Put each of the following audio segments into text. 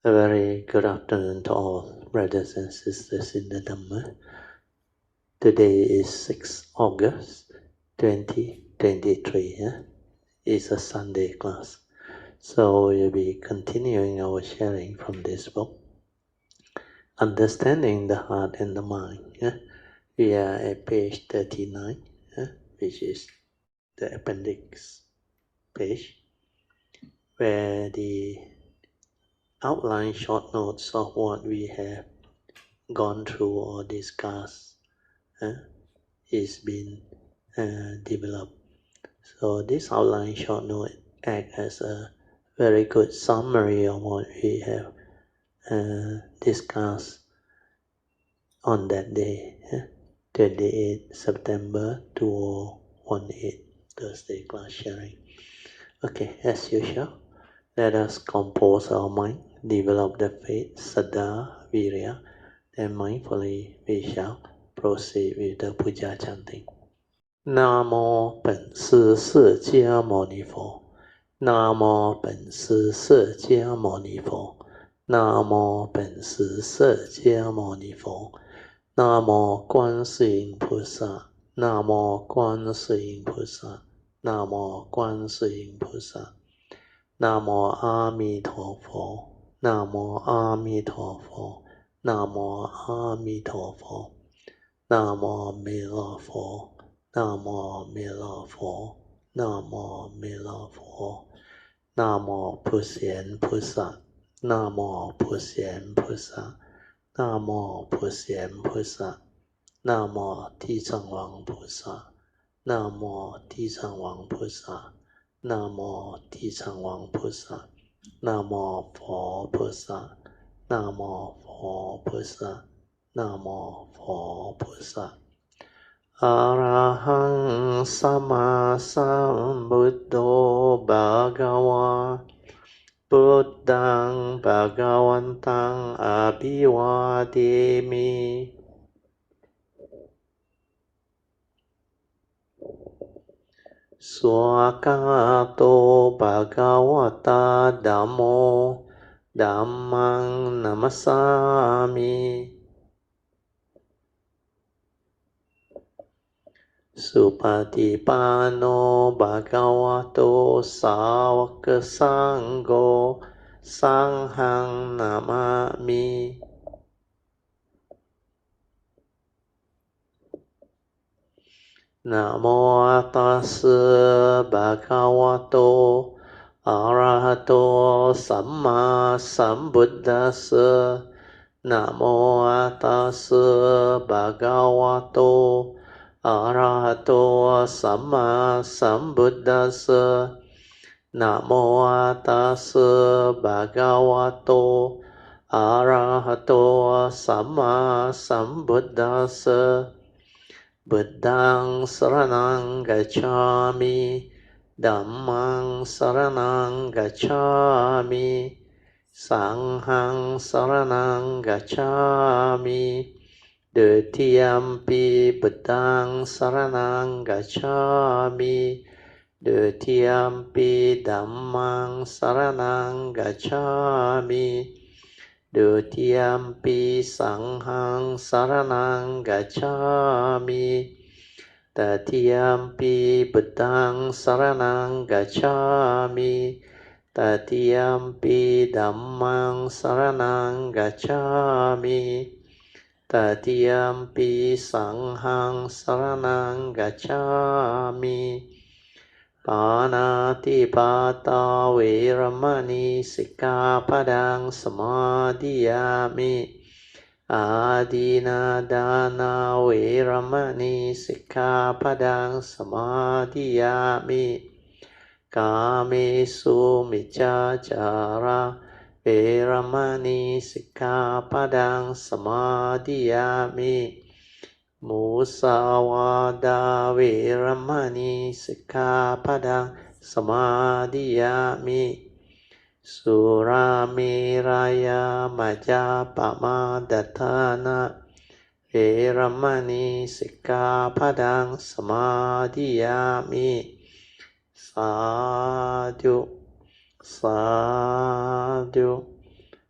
A very good afternoon to all brothers and sisters in the Dhamma. Today is 6 August 2023. It's a Sunday class. So we'll be continuing our sharing from this book, Understanding the Heart and the Mind. We are at page 39, which is the appendix page, where the outline short notes of what we have gone through or discussed is being developed. So this outline short note acts as a very good summary of what we have discussed on that day, 28 September 2018, Thursday class sharing. Okay, as usual, let us compose our mind, develop the faith, saddha, virya, then mindfully we shall proceed with the Puja chanting. Namo 本师释迦牟尼佛，南无本师释迦牟尼佛，南无本师释迦牟尼佛，南无观世音菩萨，南无观世音菩萨，南无观世音菩萨，南无阿弥陀佛，南无阿弥陀佛，南无阿弥陀佛，南无弥勒佛。南无弥勒佛，南无弥勒佛，南无普贤菩萨，南无普贤菩萨，南无普贤菩萨，南无地藏王菩萨，南无地藏王菩萨，南无地藏王菩萨，南无佛菩萨，南无佛菩萨，南无佛菩萨。อะระหังสัมมาสัมพุทโธภะคะวาพุทธังภะคะวันตังอะภิวาเทมิสวากขาโตภะคะวะตาธัมโมธัมมังนัมมัสสามิสุปฏิปันโนภะคะวะโตสาวกสังโฆสังฆังนามามินะโมตัสสะภะคะวะโตอะระหะโตสัมมาสัมพุทธัสสะนะโมตัสสะภะคะวะโตอะระหะโตสัมมาสัมพุทธัสสะนะโมตัสสะภะคะวะโตอะระหะโตสัมมาสัมพุทธัสสะบุตตังสรณังกัจฉามิธัมมังสรณังกัจฉามิสังฆังสรณังกัจฉามิDutiyampi Buddhang Saranang Gacchami Dutiyampi Dhammang Saranang Gacchami Dutiyampi Sanghang Saranang Gacchami Tatiyampi Buddhang Saranang Gacchami Tatiyampi Dhammang Saranang Gacchami Tatiyampi Sanghang Saranang Gacchami Panati Pata Veramani Sikkhapadang Samadhiyami Adina Dana Veramani Sikkhapadang Samadhiyami Kamesu Miccācara Veramani Sikkhapadang Samadhiyami Musawada Veramani Sikkhapadang Samadhiyami Suramiraya Majapamadatthana Veramani Sikkhapadang Samadhiyami Sadhu Sadhu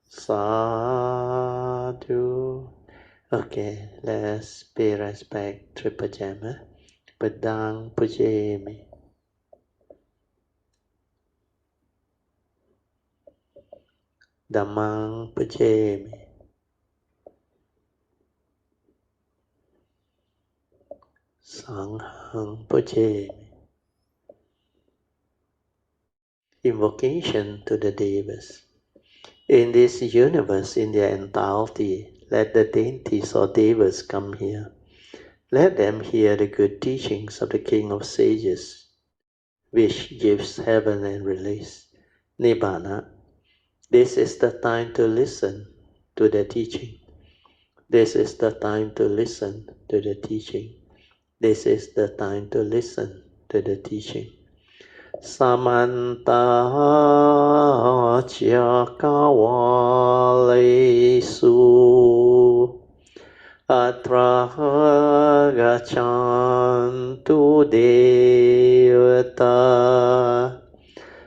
Sadhu. Okay, let's pay respect Triple Gem. Padang Pujemi. Dhammang Pujemi. Sanghang Pujemi. Invocation to the Devas. In this universe, in their entirety, let the deities or Devas come here. Let them hear the good teachings of the King of Sages, which gives heaven and release, Nibbana. This is the time to listen to the teaching. This is the time to listen to the teaching. This is the time to listen to the teaching. Samanta Chakawalesu Atra Gachantu Devata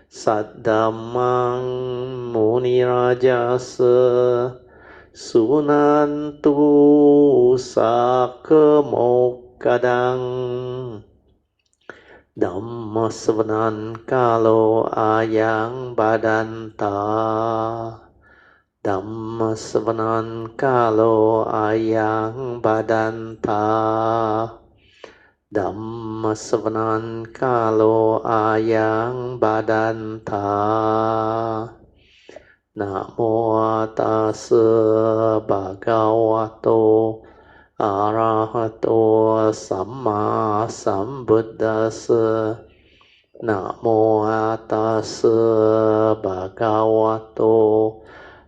Saddhammang Munirajasa Sunantu Sakemokadang Dhamma Savanan Kalo Ayang Badanta Dhamma Savanan Kalo Ayang Badanta Dhamma Savanan Kalo Ayang Badanta Namo Tassa Bhagavato Arahato Samma Sambuddhassa Namo Tassa Bhagavato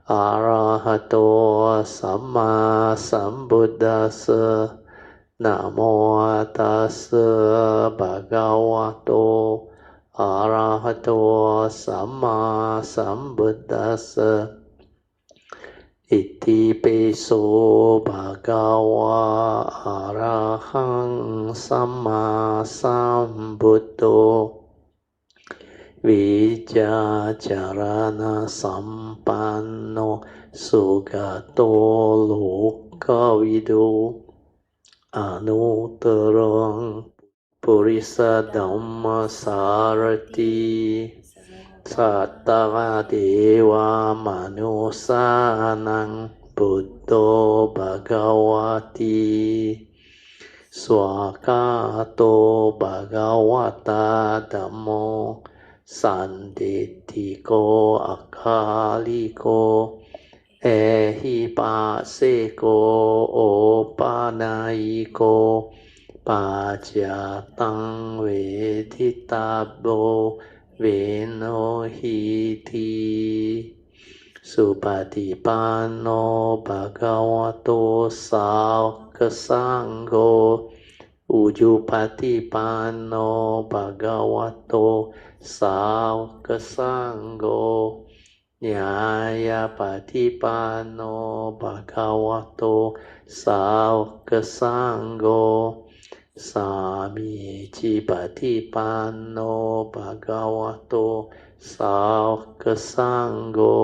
Arahato Samma Sambuddhassa Namo Tassa Bhagavato Arahato Samma Sambuddhassa Iti Peso Bhagava Arahang Samma Sambuddho Vijajarana Sampanno Sugato Lokavidu Anuttarang Purisa Dhamma Sarati Sattva Deva Manusanang Buddho Bhagavati Swakato Bhagavata Dhammo Sanditiko Akaliko Ehipaseko Opanaiko Pajatang Veditabo Venohiti Supatipanno Bhagavato Sangho Ujupatipanno Bhagavato Sangho Nyaya Patipano Bhagavato Sangho Sami Patipano Bhagavato Sangho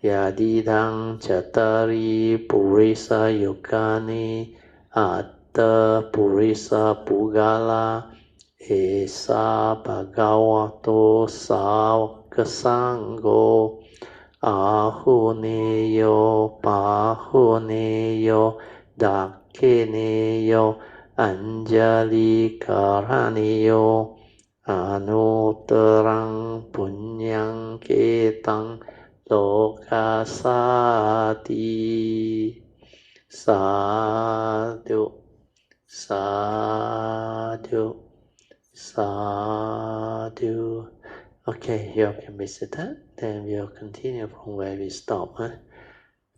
Yadidang Chatari Purisa Yukani Atta Purisa Pugala Esa Bhagavato Sangho Ahuneyo Pahuneyo Dakineyo Anjali Karaneyo Anuttarang Punyang Ketang Lokasati Sadhu Sadhu Sadhu. Okay, you can be seated. Then we'll continue from where we stop.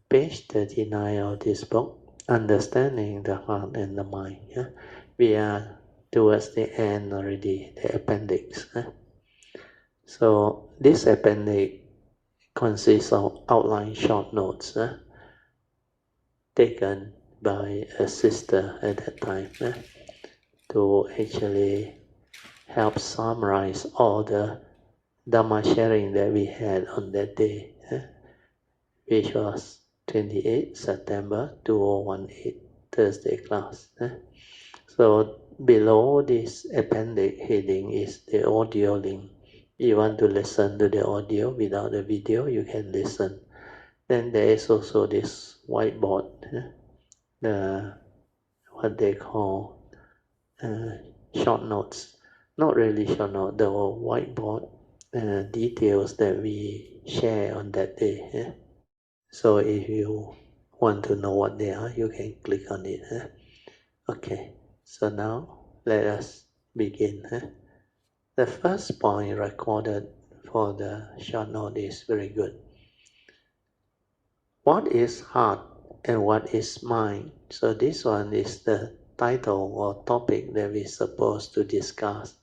Page 39 of this book, Understanding the Heart and the Mind. We are towards the end already, the appendix. So this appendix consists of outline short notes taken by a sister at that time to actually help summarize all the Dhamma sharing that we had on that day. which was 28 September 2018, Thursday class. So below this appendix heading is the audio link. You want to listen to the audio without the video, you can listen. Then there is also this whiteboard, the what they call short notes. Not really short note, the whiteboard details that we share on that day. So if you want to know what they are, you can click on it. Okay, so now let us begin. The first point recorded for the short note is very good. What is heart and what is mind? So this one is the title or topic that we're supposed to discuss.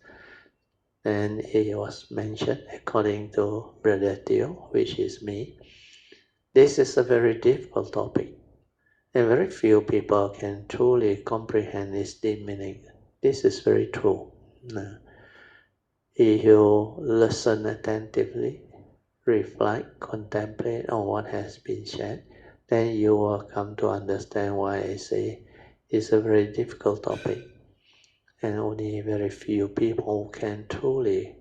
And it was mentioned according to Brother Teo, which is me. This is a very difficult topic, and very few people can truly comprehend its deep meaning. This is very true. If you listen attentively, reflect, contemplate on what has been shared, then you will come to understand why I say it's a very difficult topic, and only very few people can truly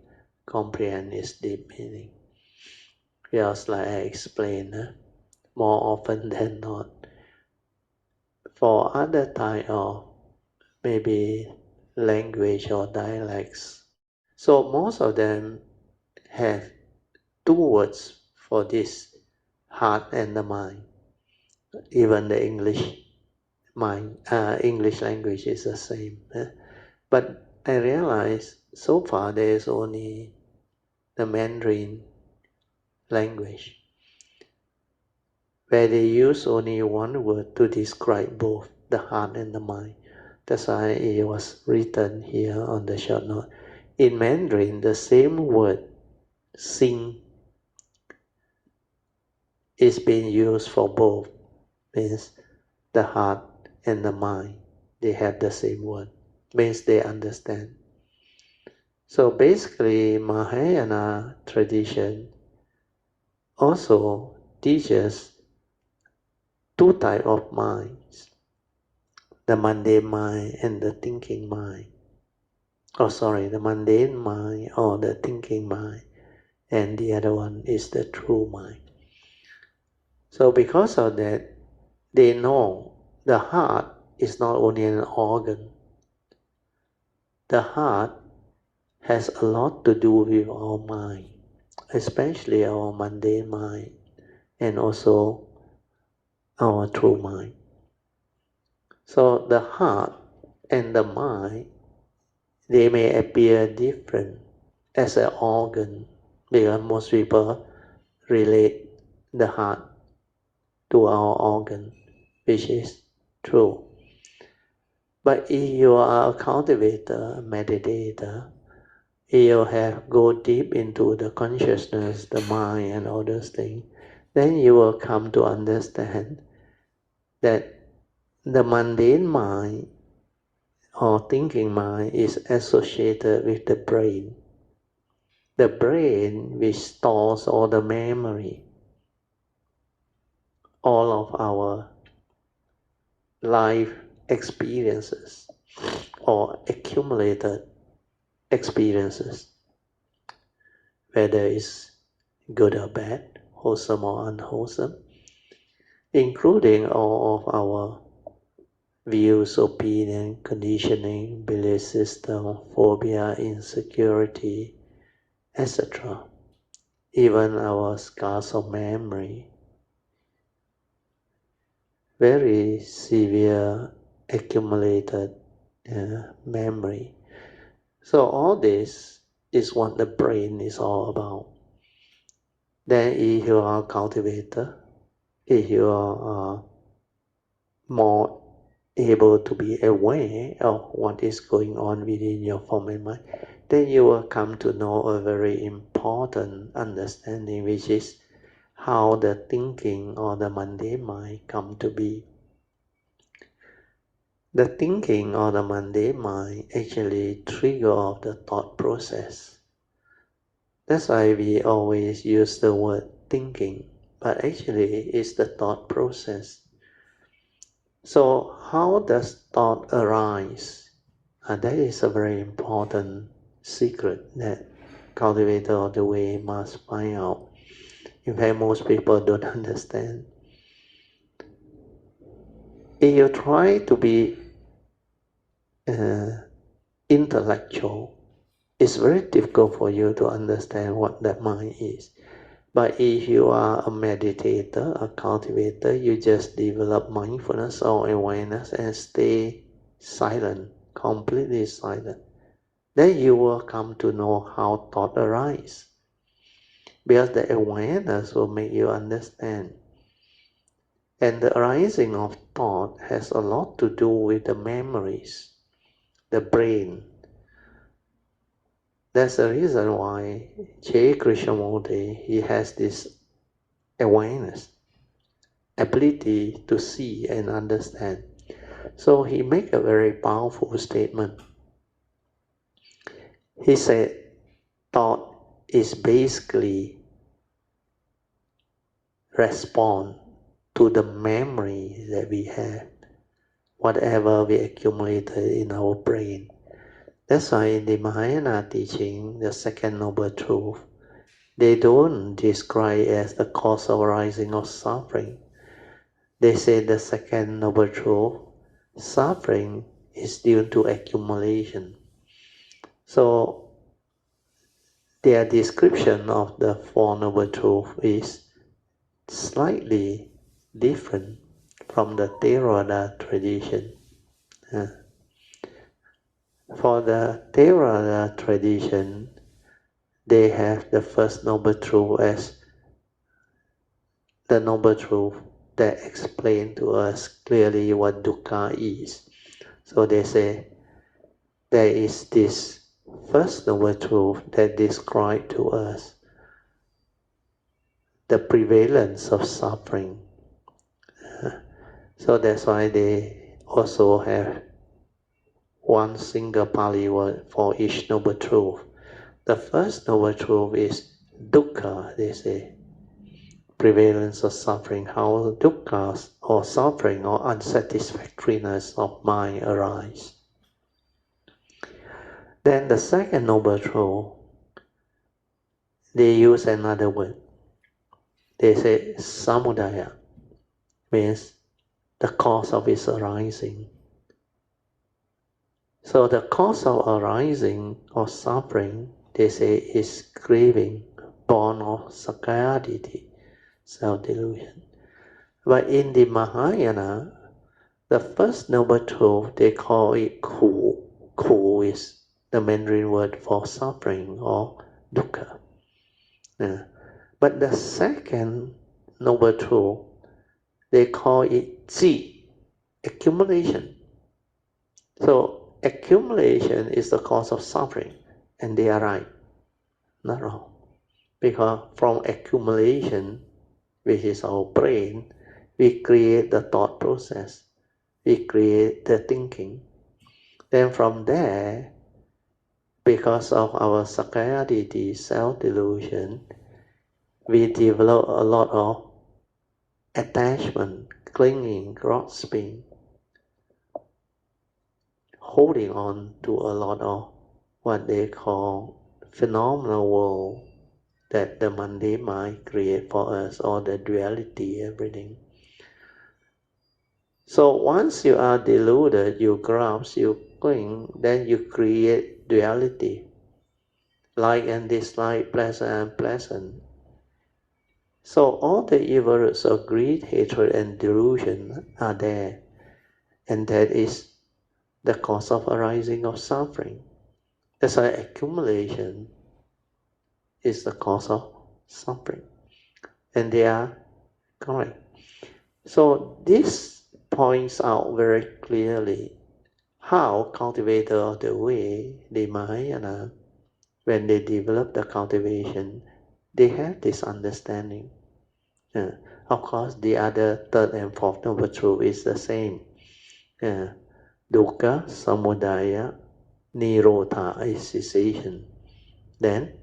comprehend its deep meaning. Just like I explained, more often than not, for other type of maybe language or dialects, so most of them have two words for this, heart and the mind. Even the English language is the same. But I realize so far there is only the Mandarin language, where they use only one word to describe both the heart and the mind. That's why it was written here on the short note. In Mandarin, the same word, sing, is being used for both. Means the heart and the mind, they have the same word. Means they understand. So basically, Mahayana tradition also teaches two types of minds, the mundane mind and the thinking mind. The mundane mind or the thinking mind, and the other one is the true mind. So because of that, they know the heart is not only an organ. The heart has a lot to do with our mind, especially our mundane mind and also our true mind. So the heart and the mind, they may appear different as an organ, because most people relate the heart to our organ, which is true. But if you are a cultivator, a meditator, you have go deep into the consciousness, the mind and all those things, then you will come to understand that the mundane mind or thinking mind is associated with the brain. The brain which stores all the memory, all of our life experiences or accumulated experiences, whether it's good or bad, wholesome or unwholesome, including all of our views, opinion, conditioning, belief system, phobia, insecurity, etc. Even our scars of memory, very severe accumulated memory. So all this is what the brain is all about. Then if you are a cultivator, if you are more able to be aware of what is going on within your form and mind, then you will come to know a very important understanding, which is how the thinking or the mundane mind come to be. The thinking or the mundane mind actually trigger off the thought process. That's why we always use the word thinking. but actually it's the thought process. So how does thought arise? That is a very important secret that cultivator of the way must find out. In fact, most people don't understand. If you try to be intellectual, it's very difficult for you to understand what that mind is. But if you are a meditator, a cultivator, you just develop mindfulness or awareness and stay silent, completely silent. Then you will come to know how thought arises. Because the awareness will make you understand. And the arising of thought has a lot to do with the memories, the brain. That's the reason why J. Krishnamurti, he has this awareness, ability to see and understand. So he made a very powerful statement. He said, thought is basically response to the memory that we have, whatever we accumulated in our brain. That's why in the Mahayana teaching, the second noble truth, they don't describe as the cause of arising of suffering. They say the second noble truth, suffering is due to accumulation. So their description of the Four Noble Truths is slightly different from the Theravada tradition. For the Theravada tradition, they have the first Noble Truth as the Noble Truth that explain to us clearly what dukkha is. So they say there is this first Noble Truth that describe to us the prevalence of suffering. So that's why they also have one single Pali word for each Noble Truth. The first Noble Truth is dukkha, they say. Prevalence of suffering, how dukkha or suffering or unsatisfactoriness of mind arise. Then the second Noble Truth, they use another word. They say samudaya, means the cause of its arising. So the cause of arising or suffering, they say, is craving, born of sakayaditi, self-delusion. But in the Mahayana, the first noble truth, they call it ku. Ku is the Mandarin word for suffering or dukkha. But the second noble truth, they call it ji, accumulation. So accumulation is the cause of suffering, and they are right, not wrong. Because from accumulation, which is our brain, we create the thought process, we create the thinking. Then from there, because of our sakayaditi, self-delusion, we develop a lot of attachment, clinging, grasping, holding on to a lot of what they call phenomenal world that the mundane mind create for us, or the duality, everything. So once you are deluded, you grasp, you cling, then you create duality, like and dislike, pleasant and unpleasant. So all the evil roots of greed, hatred, and delusion are there, and that is the cause of arising of suffering. That's why accumulation is the cause of suffering, and they are correct. So this points out very clearly how cultivator of the way, the Mahayana, when they develop the cultivation, they have this understanding. Of course, the other third and fourth noble truth is the same. Dukkha, samudaya, nirodha is cessation. Then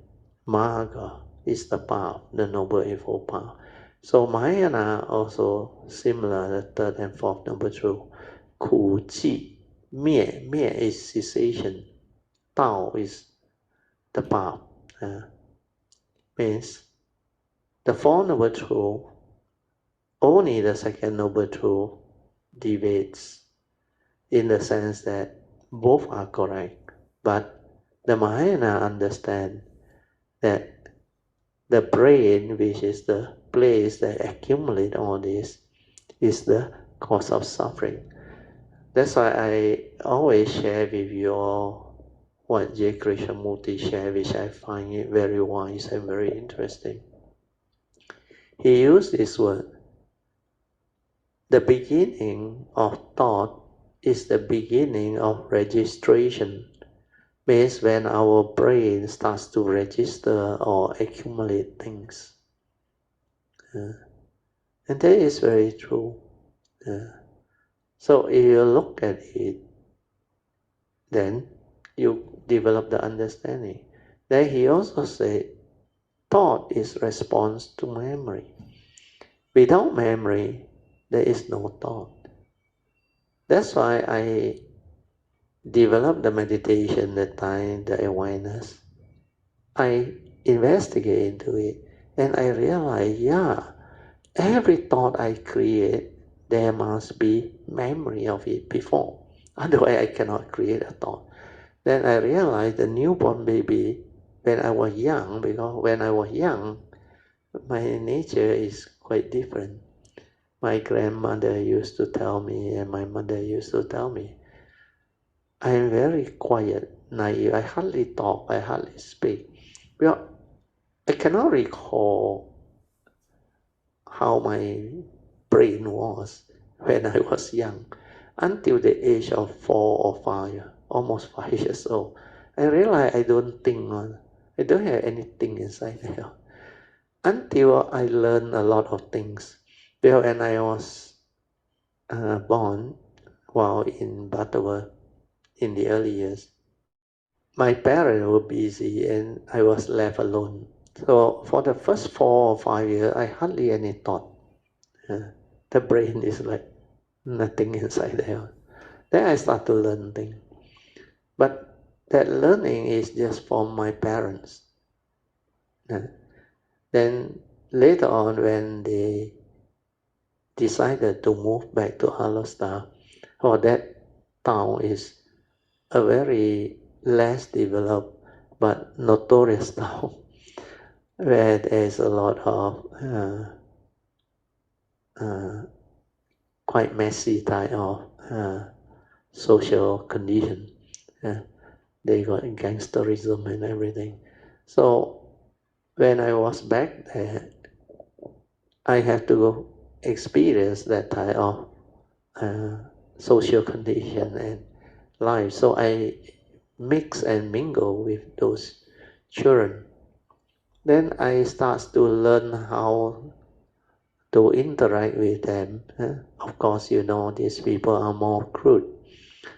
Magga is the path, the noble eightfold path. So Mahayana also similar, the third and fourth noble truth. Ku Ji, Mie is cessation, Tao is the path. Means the fourth noble truth, only the second noble truth debates in the sense that both are correct. But the Mahayana understand that the brain, which is the place that accumulate all this, is the cause of suffering. That's why I always share with you all what J. Krishnamurti shared, which I find it very wise and very interesting. He used this word, the beginning of thought is the beginning of registration. Means when our brain starts to register or accumulate things. And that is very true. So if you look at it, then you develop the understanding. Then he also said, thought is response to memory. Without memory, there is no thought. That's why I developed the meditation, the time, the awareness. I investigate into it and I realize, every thought I create, there must be memory of it before. Otherwise, I cannot create a thought. Then I realized the newborn baby, when I was young, because when I was young, my nature is quite different. My grandmother used to tell me, and my mother used to tell me, I am very quiet, naive. I hardly talk, I hardly speak. Well, I cannot recall how my brain was when I was young until the age of 4 or 5, almost 5 years old. I realized I don't think, I don't have anything inside there until I learned a lot of things. Well, when I was born, while in Butterworth in the early years, my parents were busy and I was left alone. So for the first 4 or 5 years, I hardly any thought. The brain is like nothing inside there. Then I start to learn things. But that learning is just from my parents. Then later on, when they decided to move back to Alostar, that town is a very less developed but notorious town where there's a lot of quite messy type of social condition. They got gangsterism and everything. So when I was back there, I had to go experience that type of social condition and life. So I mix and mingle with those children. Then I start to learn how to interact with them. Of course, these people are more crude.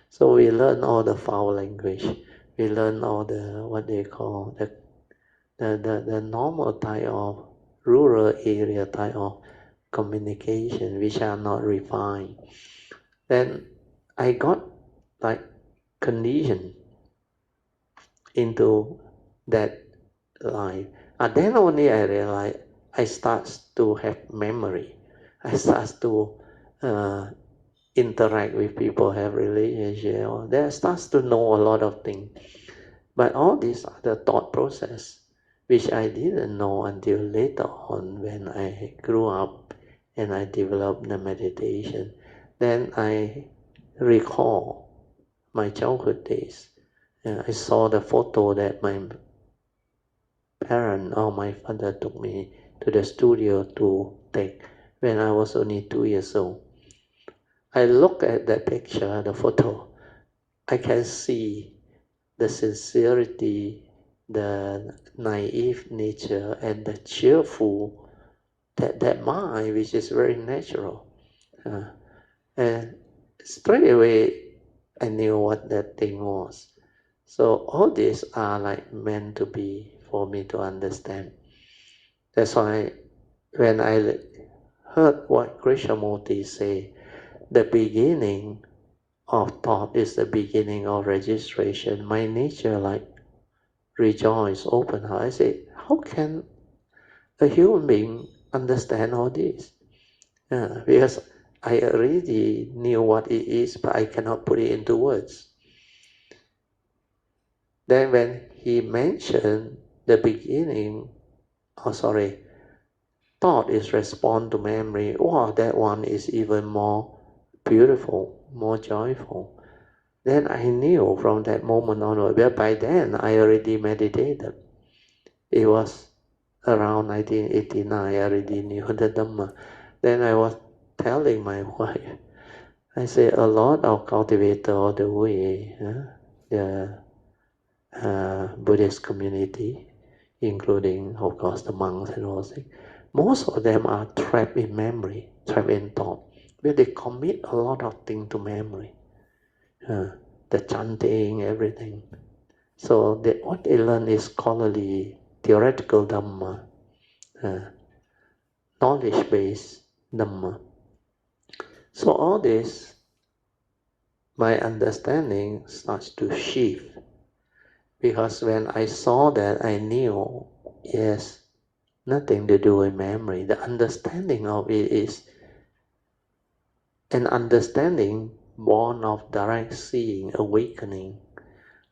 So we learn all the foul language. We learn all the, what they call, the normal type of rural area type of communication, which are not refined. Then I got like conditioned into that life. And then only I realized I start to have memory. I start to interact with people, have relationship. Or that starts to know a lot of things. But all these are the thought process, which I didn't know until later on when I grew up and I developed the meditation. Then I recall my childhood days. I saw the photo that my parent or my father took me to the studio to take when I was only 2 years old. I look at that picture, the photo, I can see the sincerity, the naive nature, and the cheerful, that mind, which is very natural. And straight away, I knew what that thing was. So all these are like meant to be for me to understand. That's why when I heard what Krishnamurti say, the beginning of thought is the beginning of registration, my nature like rejoice, open heart. I say, how can a human being understand all this? Because I already knew what it is, but I cannot put it into words. Then when he mentioned the beginning, thought is respond to memory. Wow, that one is even more beautiful, more joyful. Then I knew from that moment onward, but by then I already meditated. It was around 1989, I already knew the Dhamma. Then I was telling my wife, I say a lot of cultivator all the way, the Buddhist community, including of course the monks and all things, most of them are trapped in memory, trapped in thought, where they commit a lot of things to memory, the chanting, everything. So what they learn is scholarly, theoretical Dhamma, knowledge-based Dhamma. So all this, my understanding starts to shift, because when I saw that, I knew, yes, nothing to do with memory. The understanding of it is an understanding born of direct seeing, awakening,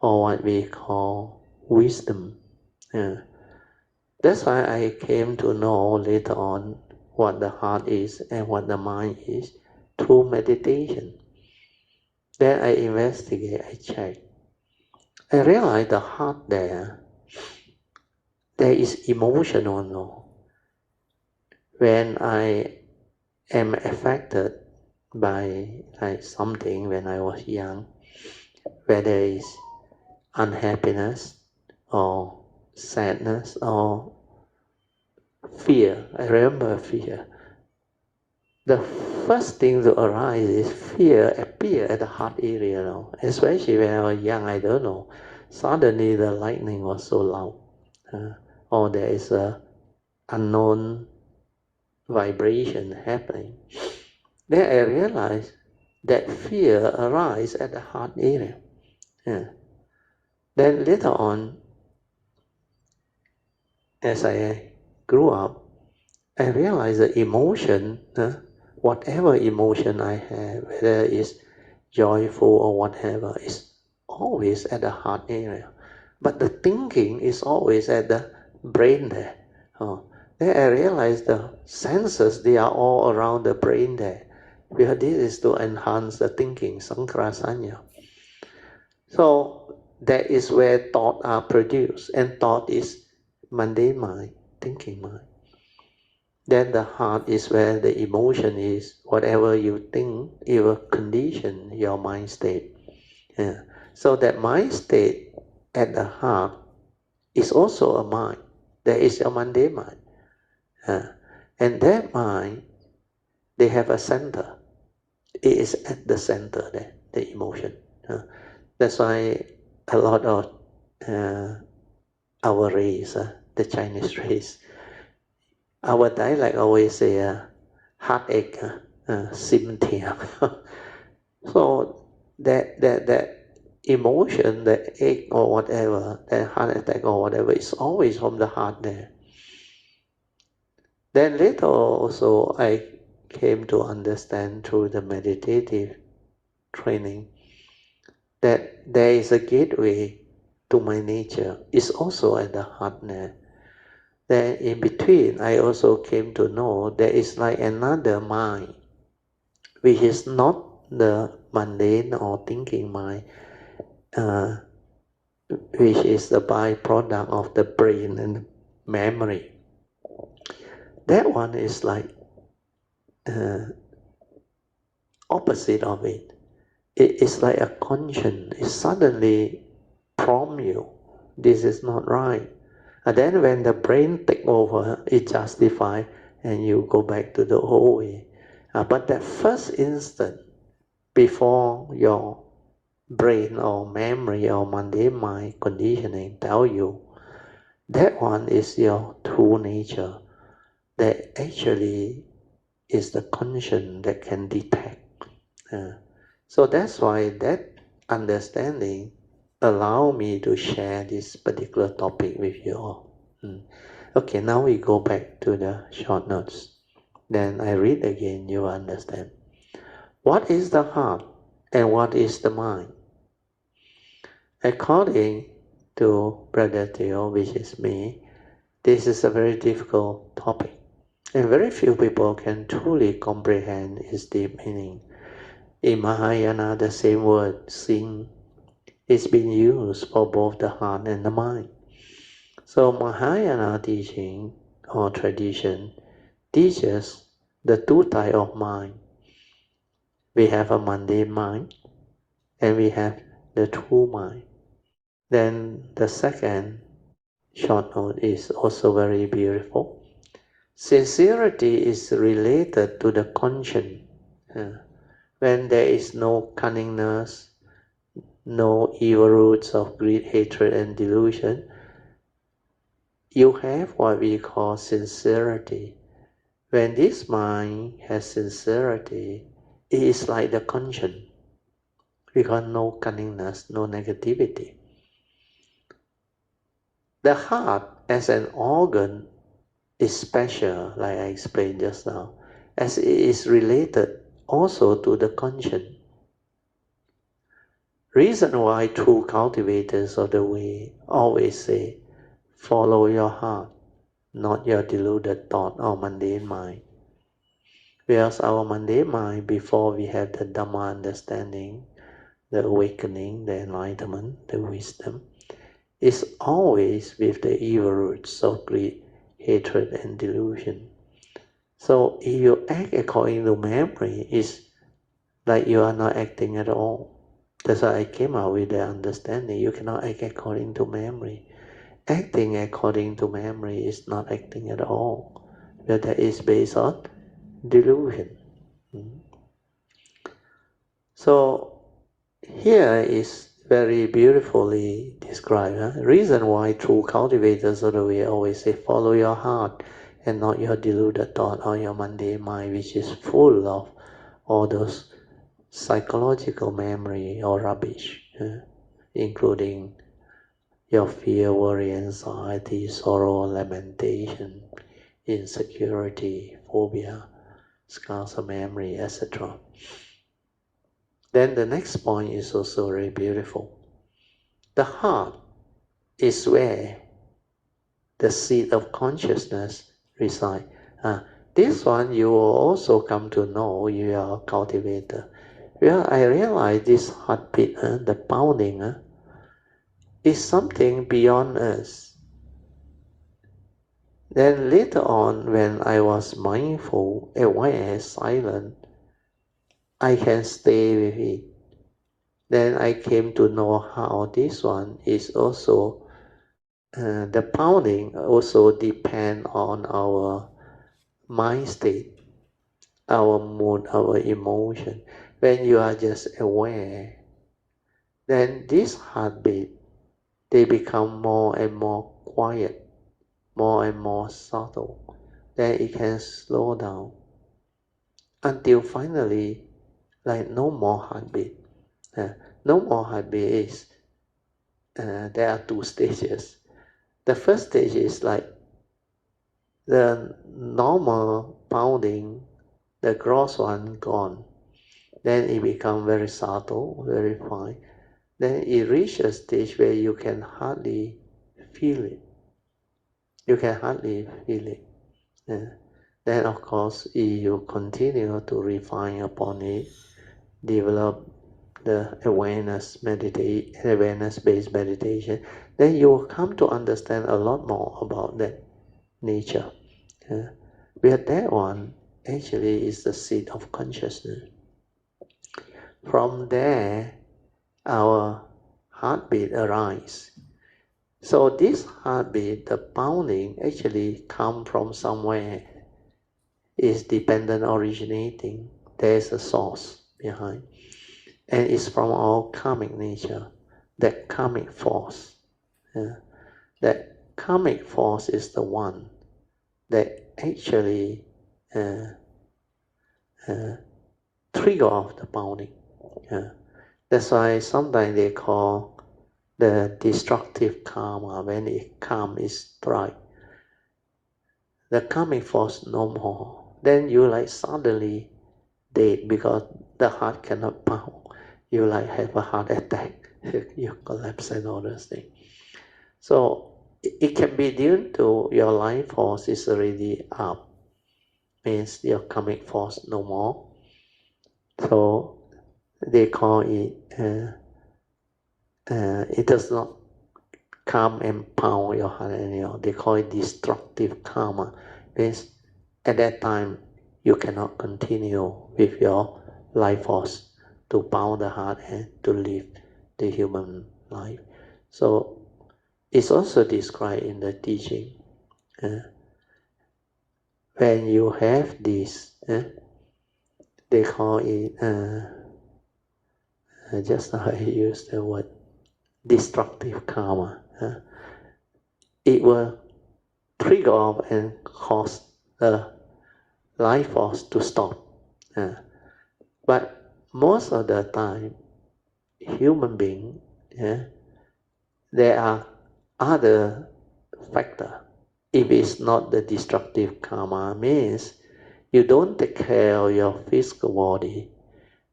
or what we call wisdom. That's why I came to know later on what the heart is and what the mind is through meditation. Then I investigate, I check. I realize the heart there is emotional. No? When I am affected by like something when I was young, whether it's unhappiness or sadness or fear. I remember fear. The first thing to arise is fear appear at the heart area. No? Especially when I was young, I don't know. Suddenly the lightning was so loud. Or there is a unknown vibration happening. Then I realized that fear arises at the heart area. Then later on, as I grew up, I realized the emotion, whatever emotion I have, whether it's joyful or whatever, is always at the heart area. But the thinking is always at the brain there. Then I realized the senses, they are all around the brain there. Because this is to enhance the thinking, sankhara sanya. So that is where thought are produced, and thought is mundane mind, thinking mind. Then the heart is where the emotion is. Whatever you think, it will condition your mind state. So that mind state at the heart is also a mind. There is a mundane mind. And that mind, they have a center. It is at the center there, the emotion. That's why a lot of our race, the Chinese race, our dialect always say heartache, symptom. So that emotion, the ache or whatever, that heart attack or whatever, is always from the heart there. Then later also I came to understand through the meditative training that there is a gateway to my nature. It's also at the heart there. Then in between, I also came to know there is like another mind, which is not the mundane or thinking mind, which is the byproduct of the brain and memory. That one is like opposite of it. It is like a conscience. It suddenly prompt you, this is not right. And then when the brain take over, it justifies and you go back to the old way. But that first instant, before your brain or memory or mundane mind conditioning tell you, that one is your true nature. that actually is the conscience that can detect. So that's why that understanding allow me to share this particular topic with you all. Okay, now we go back to the short notes. Then I read again, you understand. What is the heart and what is the mind? According to Brother Theo, which is me, this is a very difficult topic, and very few people can truly comprehend its deep meaning. In Mahayana, the same word, sing, is being used for both the heart and the mind. So Mahayana teaching or tradition teaches the two types of mind. We have a mundane mind and we have the true mind. Then the second short note is also very beautiful. Sincerity is related to the conscience. When there is no cunningness, no evil roots of greed, hatred, and delusion, you have what we call sincerity. When this mind has sincerity, it is like the conscience. We got no cunningness, no negativity. The heart as an organ is special, like I explained just now, as it is related also to the conscience. Reason why true cultivators of the way always say, follow your heart, not your deluded thought or mundane mind. Whereas our mundane mind, before we have the Dhamma understanding, the awakening, the enlightenment, the wisdom, is always with the evil roots of greed, hatred, and delusion. So if you act according to memory, it's like you are not acting at all. That's why I came out with the understanding. You cannot act according to memory. Acting according to memory is not acting at all, but that is based on delusion. So here is very beautifully described. Reason why true cultivators of the way always say, follow your heart and not your deluded thought or your mundane mind, which is full of all those psychological memory or rubbish, including your fear, worry, anxiety, sorrow, lamentation, insecurity, phobia, scars of memory, etc. Then the next point is also very beautiful. The heart is where the seat of consciousness resides. This one you will also come to know you are a cultivator. Well, I realize this heartbeat, the pounding, is something beyond us. Then later on, when I was mindful, aware, silent, I can stay with it. Then I came to know how this one is also, the pounding also depend on our mind state, our mood, our emotion. When you are just aware, then this heartbeat, they become more and more quiet, more and more subtle. Then it can slow down until finally, like no more heartbeat. No more heartbeat is, there are two stages. The first stage is like the normal pounding, the gross one gone. Then it becomes very subtle, very fine. Then it reaches a stage where you can hardly feel it. You can hardly feel it. Then of course, if you continue to refine upon it, develop the awareness-based meditation, then you will come to understand a lot more about that nature. But that one actually is the seat of consciousness. From there, our heartbeat arises. So this heartbeat, the pounding, actually come from somewhere. Is dependent originating. There is a source behind. And it's from our karmic nature, that karmic force. That karmic force is the one that actually trigger off the pounding. That's why sometimes they call the destructive karma, when it karma is strike, the karmic force no more. Then you like suddenly dead because the heart cannot pound. You like have a heart attack, you collapse and all those things. So it can be due to your life force is already up, means your karmic force no more. So they call it, it does not calm and pound your heart anymore. They call it destructive karma. Means at that time you cannot continue with your life force to pound the heart and to live the human life. So it's also described in the teaching. When you have this, they call it, just how I use the word, destructive karma. It will trigger off and cause the life force to stop. But most of the time, human being, there are other factors. If it's not the destructive karma, means you don't take care of your physical body,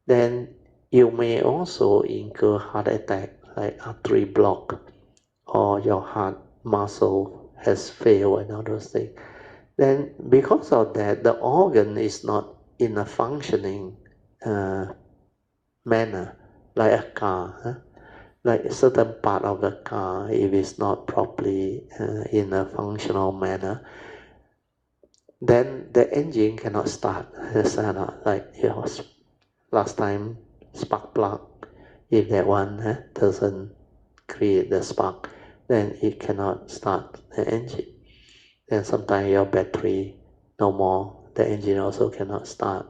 then you may also incur heart attack, like artery block, or your heart muscle has failed and all those things. Then because of that, the organ is not in a functioning manner, like a car. Like a certain part of the car, if it's not properly in a functional manner, then the engine cannot start. It's like last time spark plug. If that one doesn't create the spark, then it cannot start the engine. Then sometimes your battery no more, the engine also cannot start.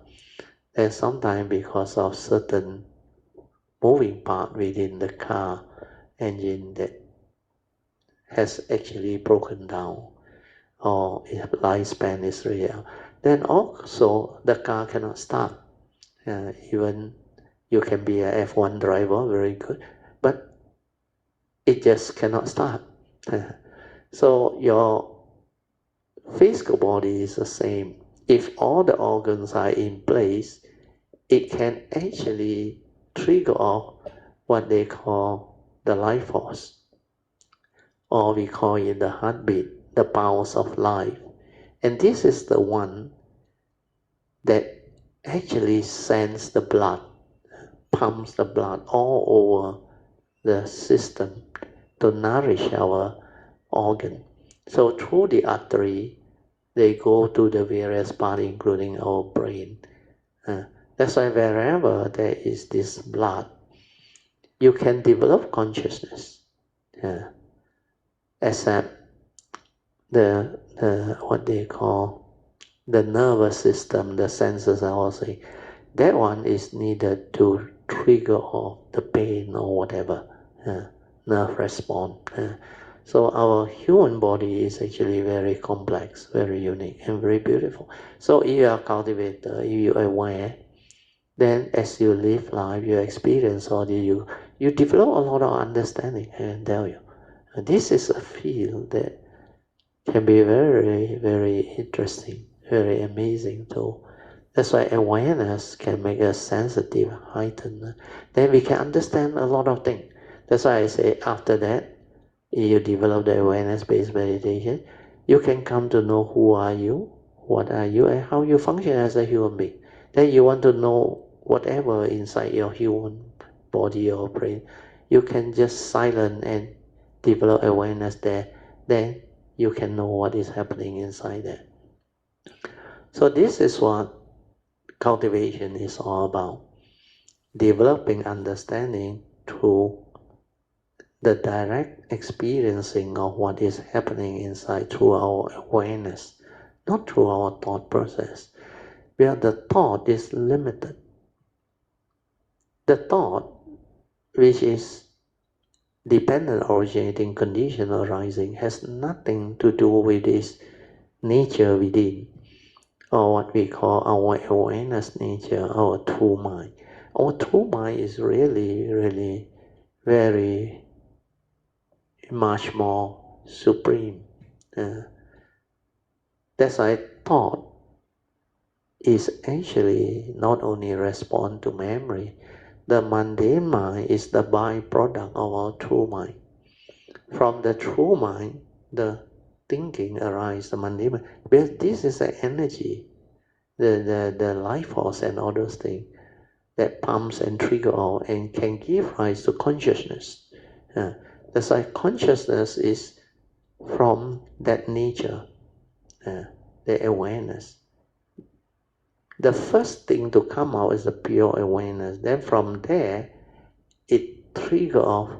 And sometimes because of certain moving part within the car engine that has actually broken down, or its lifespan is real, then also the car cannot start. Even you can be a F1 driver, very good, but it just cannot start. So your physical body is the same. If all the organs are in place, it can actually trigger off what they call the life force, or we call it the heartbeat, the pulse of life. And this is the one that actually sends the blood, pumps the blood all over the system to nourish our organ. So through the artery, they go to the various parts, including our brain. That's why wherever there is this blood, you can develop consciousness. Except the what they call the nervous system, the senses, I will say, that one is needed to trigger off the pain or whatever nerve response. So our human body is actually very complex, very unique, and very beautiful. So if you are a cultivator, if you are aware, then as you live life, you experience all this, you develop a lot of understanding. I can tell you, and this is a field that can be very, very interesting, very amazing too. That's why awareness can make us sensitive, heightened. Then we can understand a lot of things. That's why I say after that, you develop the awareness-based meditation, you can come to know who are you, what are you, and how you function as a human being. Then you want to know whatever inside your human body or brain, you can just silent and develop awareness there. Then you can know what is happening inside there. So this is what cultivation is all about. Developing understanding through the direct experiencing of what is happening inside through our awareness, not through our thought process, where the thought is limited. The thought, which is dependent originating condition arising, has nothing to do with this nature within, or what we call our awareness nature, our true mind. Our true mind is really, really very much more supreme. That's I thought is actually not only respond to memory. The mundane mind is the byproduct of our true mind. From the true mind, the thinking arises, the mundane mind. Because this is the energy, the life force and all those things that pumps and trigger all and can give rise to consciousness. That's why consciousness is from that nature, the awareness. The first thing to come out is the pure awareness. Then from there, it triggers off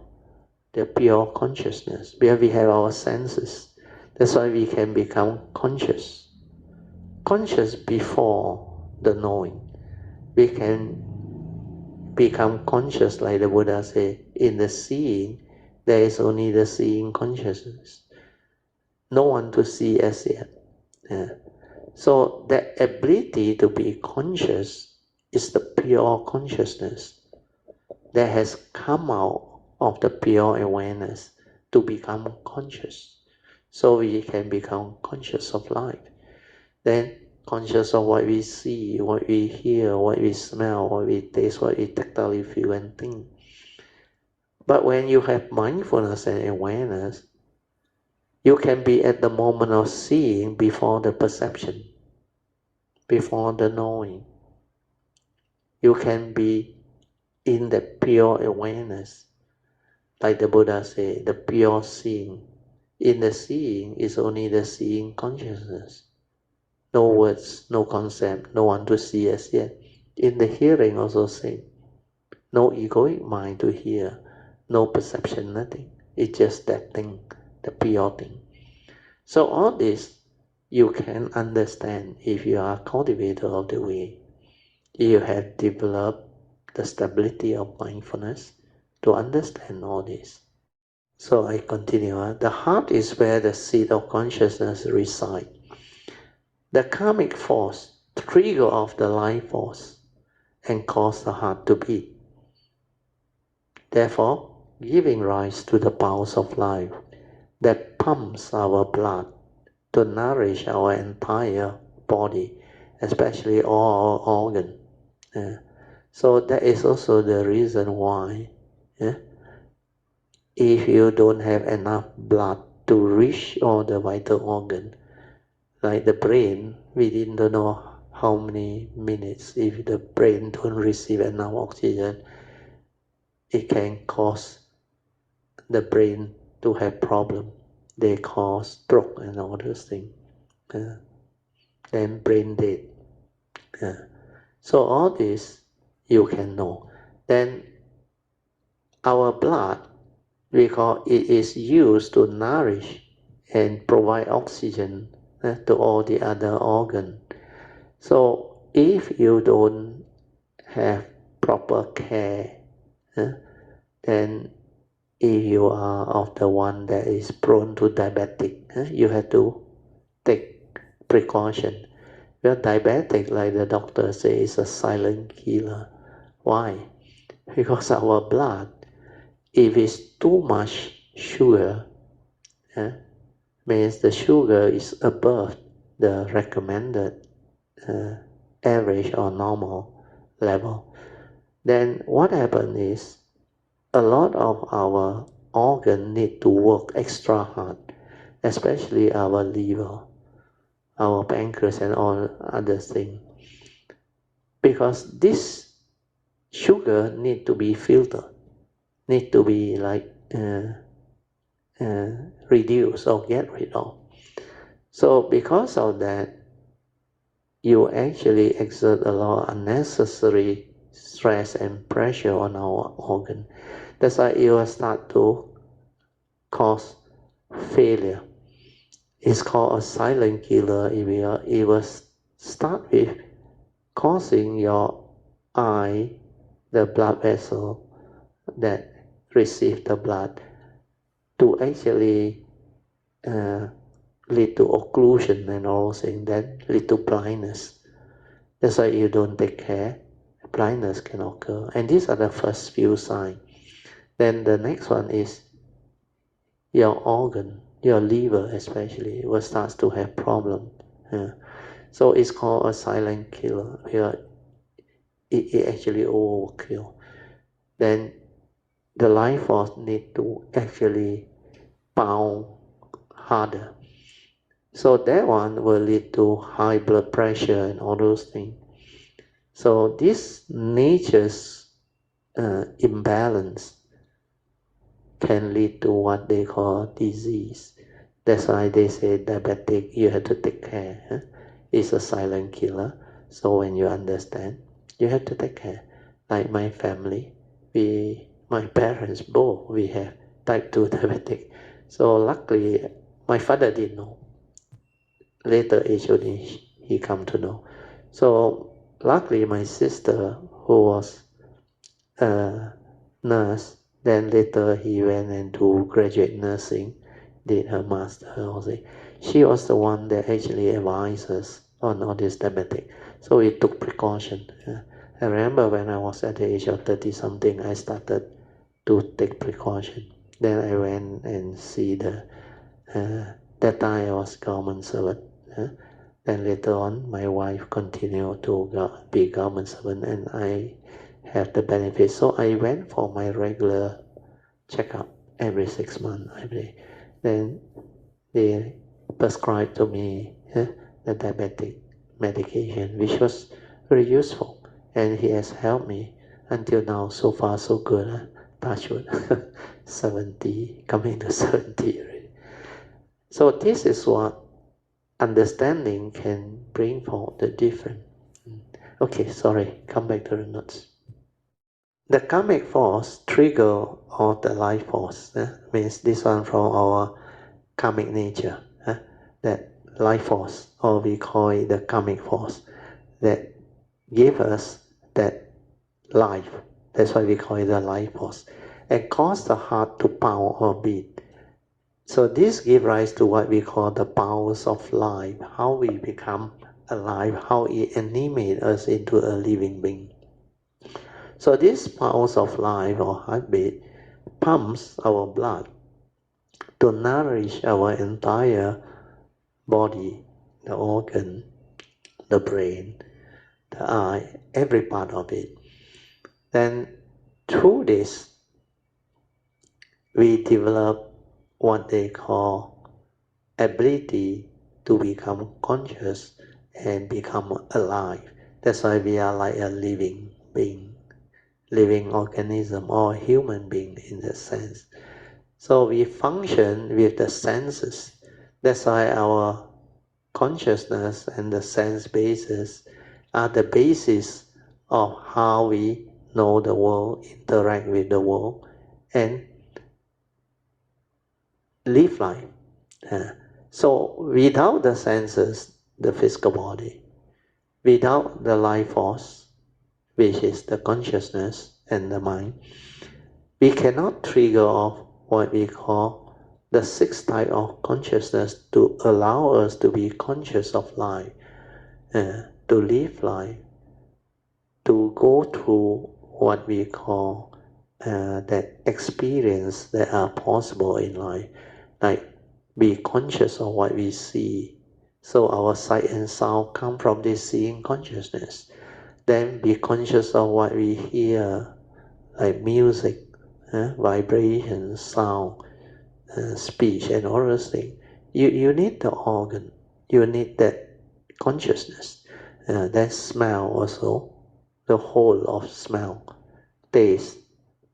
the pure consciousness, where we have our senses. That's why we can become conscious. Conscious before the knowing. We can become conscious, like the Buddha said, in the seeing, there is only the seeing consciousness. No one to see as yet. So the ability to be conscious is the pure consciousness that has come out of the pure awareness to become conscious. So we can become conscious of life. Then conscious of what we see, what we hear, what we smell, what we taste, what we tactily feel and think. But when you have mindfulness and awareness, you can be at the moment of seeing before the perception, before the knowing. You can be in the pure awareness, like the Buddha said, the pure seeing. In the seeing is only the seeing consciousness. No words, no concept, no one to see as yet. In the hearing also same. No egoic mind to hear, no perception, nothing. It's just that thing, the pure thing. So all this you can understand if you are a cultivator of the way. You have developed the stability of mindfulness to understand all this. So I continue. The heart is where the seat of consciousness resides. The karmic force trigger off the life force and cause the heart to beat. Therefore, giving rise to the pulse of life that pumps our blood to nourish our entire body, especially all our organs. So that is also the reason why if you don't have enough blood to reach all the vital organs, like the brain, within don't know how many minutes, if the brain don't receive enough oxygen, it can cause the brain to have problem. They cause stroke and all those things. Then brain dead. So all this you can know. Then our blood, because it is used to nourish and provide oxygen to all the other organs. So if you don't have proper care, then if you are of the one that is prone to diabetic, you have to take precaution. Well, diabetic, like the doctor says, is a silent killer. Why? Because our blood, if it's too much sugar, means the sugar is above the recommended average or normal level. Then what happens is a lot of our organs need to work extra hard, especially our liver, our pancreas and all other things. Because this sugar need to be filtered, need to be like reduce or get rid of. So because of that, you actually exert a lot of unnecessary stress and pressure on our organ. That's why it will start to cause failure. It's called a silent killer. It will start with causing your eye, the blood vessel that receive the blood, to actually lead to occlusion and all things that lead to blindness. That's why you don't take care, blindness can occur. And these are the first few signs. Then the next one is your organ, your liver especially, will start to have problem. So it's called a silent killer, where it actually overkill. Then the life force need to actually pound harder. So that one will lead to high blood pressure and all those things. So this nature's imbalance can lead to what they call disease. That's why they say diabetic, you have to take care. It's a silent killer. So when you understand, you have to take care. Like my family, my parents both, we have type 2 diabetic. So luckily, my father didn't know. Later age only he come to know. So luckily my sister, who was a nurse, then later he went into graduate nursing, did her master also. She was the one that actually advised us on all this diabetic. So we took precaution. I remember when I was at the age of 30 something, I started to take precaution. Then I went and see that time I was government servant. Then later on, my wife continued to be government servant, and I have the benefit. So I went for my regular checkup every 6 months, I believe. Then they prescribed to me the diabetic medication, which was very useful, and he has helped me until now. So far, so good. Touch wood, 70, coming to 70 already. So this is what understanding can bring forth the different. Okay, sorry, come back to the notes. The karmic force trigger or the life force means this one from our karmic nature. That life force, or we call it the karmic force, that give us that life. That's why we call it the life force, and cause the heart to pound or beat. So this gives rise to what we call the powers of life, how we become alive, how it animates us into a living being. So this powers of life or heartbeat pumps our blood to nourish our entire body, the organ, the brain, the eye, every part of it. Then through this, we develop what they call ability to become conscious and become alive. That's why we are like a living being, living organism, or human being in that sense. So we function with the senses. That's why our consciousness and the sense basis are the basis of how we know the world, interact with the world, and live life. So without the senses, the physical body, without the life force, which is the consciousness and the mind, we cannot trigger off what we call the sixth type of consciousness to allow us to be conscious of life, to live life, to go through what we call that experience that are possible in life, like be conscious of what we see. So our sight and sound come from this seeing consciousness. Then be conscious of what we hear, like music, vibration, sound, speech, and all those things. You need the organ. You need that consciousness. That smell also, the whole of smell, taste,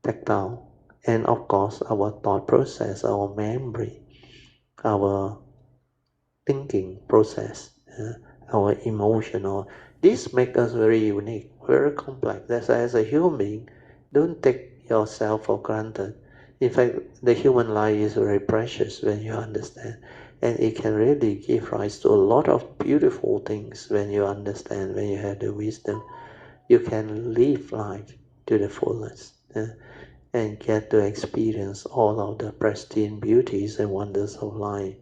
tactile, and of course our thought process, our memory, our thinking process, our emotional. This makes us very unique, very complex. That's why as a human being, don't take yourself for granted. In fact, the human life is very precious when you understand, and it can really give rise to a lot of beautiful things when you understand, when you have the wisdom. You can live life to the fullest and get to experience all of the pristine beauties and wonders of life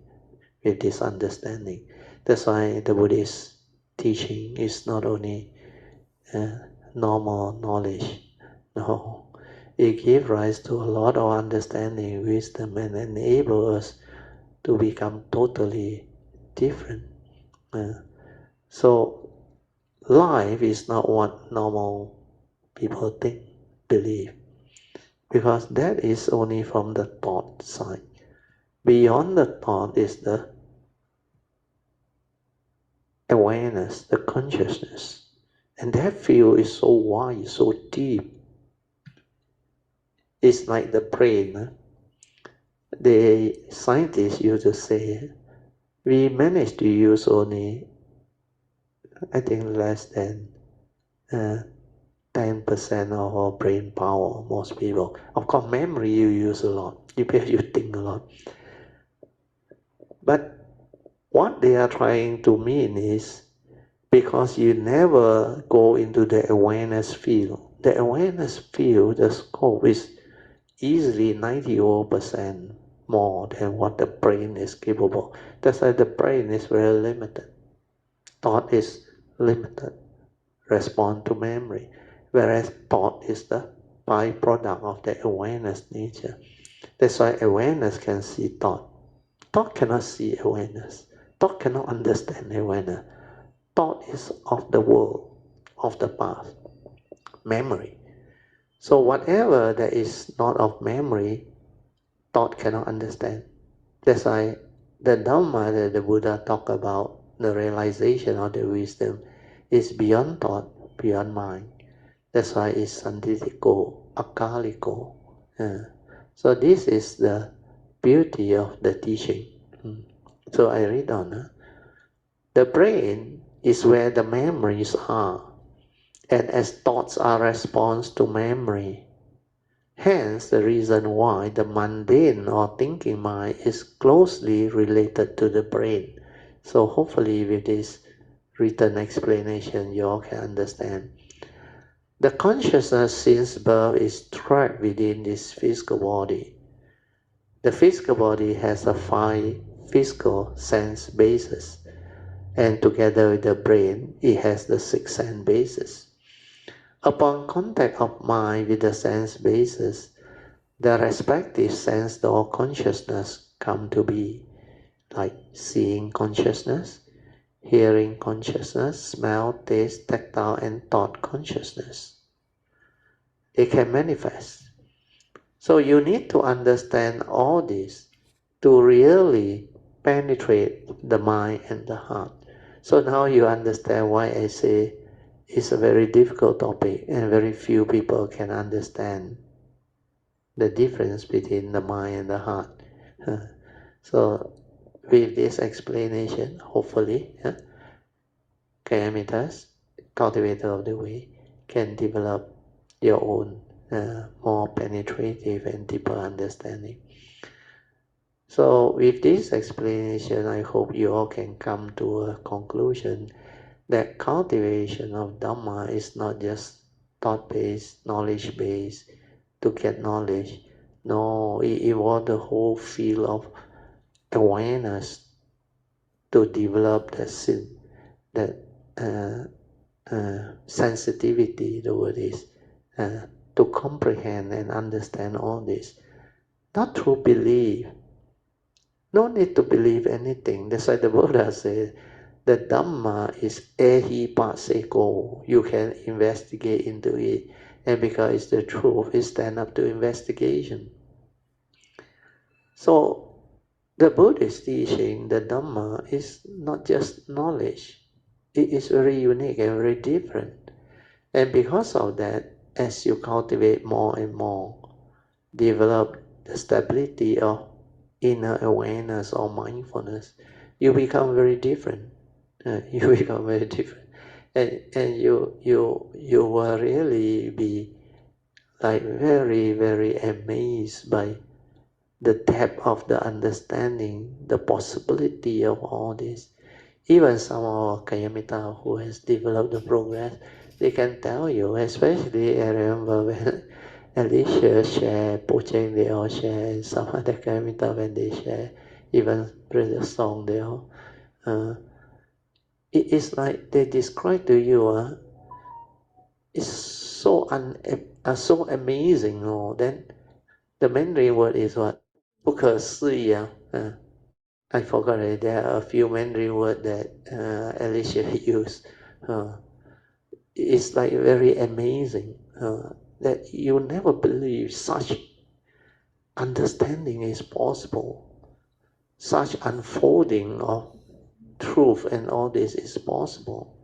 with this understanding. That's why the Buddhist teaching is not only normal knowledge. No, it gives rise to a lot of understanding, wisdom, and enable us to become totally different. So life is not what normal people think, believe, because that is only from the thought side. Beyond the thought is the awareness, the consciousness. And that field is so wide, so deep. It's like the brain. The scientists used to say, we managed to use only, I think, less than 10% of our brain power, most people. Of course, memory you use a lot, because you think a lot. But what they are trying to mean is, because you never go into the awareness field. The awareness field, the scope is easily 90% more than what the brain is capable. That's why the brain is very limited. Thought is limited. Respond to memory. Whereas thought is the byproduct of the awareness nature. That's why awareness can see thought. Thought cannot see awareness. Thought cannot understand awareness. Thought is of the world, of the past, memory. So whatever that is not of memory, thought cannot understand. That's why the Dhamma that the Buddha talked about, the realization of the wisdom, is beyond thought, beyond mind. That's why it's sanditiko, akaliko. So this is the beauty of the teaching. So I read on. The brain is where the memories are, and as thoughts are response to memory. Hence the reason why the mundane or thinking mind is closely related to the brain. So hopefully with this written explanation you all can understand. The consciousness since birth is trapped within this physical body. The physical body has a 5 physical sense bases, and together with the brain it has the 6 sense bases. Upon contact of mind with the sense bases, the respective sense or consciousness come to be, like seeing consciousness, hearing consciousness, smell, taste, tactile, and thought consciousness. They can manifest. So you need to understand all this to really penetrate the mind and the heart. So now you understand why I say it's a very difficult topic and very few people can understand the difference between the mind and the heart. So with this explanation, hopefully, Kayamitas, cultivator of the way, can develop your own more penetrative and deeper understanding. So with this explanation, I hope you all can come to a conclusion that cultivation of Dhamma is not just thought-based, knowledge-based to get knowledge. No, it involves the whole field of awareness to develop that sensitivity, the word is, to comprehend and understand all this. Not through belief. No need to believe anything. That's why the Buddha said, the Dhamma is ehi paseko. You can investigate into it. And because it's the truth, it stands up to investigation. So the Buddhist teaching, the Dhamma, is not just knowledge. It is very unique and very different. And because of that, as you cultivate more and more, develop the stability of inner awareness or mindfulness, you become very different. You become very different. And you will really be like very, very amazed by the depth of the understanding, the possibility of all this. Even some of our Kayamita who has developed the progress, they can tell you, especially I remember when Alicia share, Poh Cheng, they all share, and some other Kayamita when they share, even play the song there. It is like they describe to you, it's so so amazing. Then the Mandarin word is what? 不可思议啊. I forgot it. There are a few Mandarin words that Alicia used. It's like very amazing that you never believe such understanding is possible. Such unfolding of truth and all this is possible.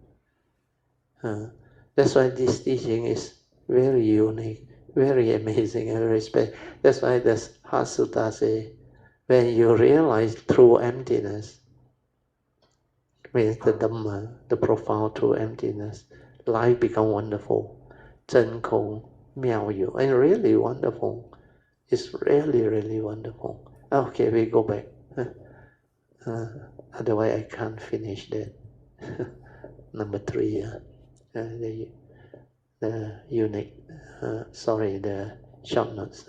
That's why this teaching is very unique, very amazing, and very special. That's why the Heart Sutta say, when you realize true emptiness, means the Dhamma, the profound true emptiness, life become wonderful. 真空妙有, and really wonderful. It's really, really wonderful. Okay, we go back. Otherwise I can't finish that. Number 3, the unique, the short notes.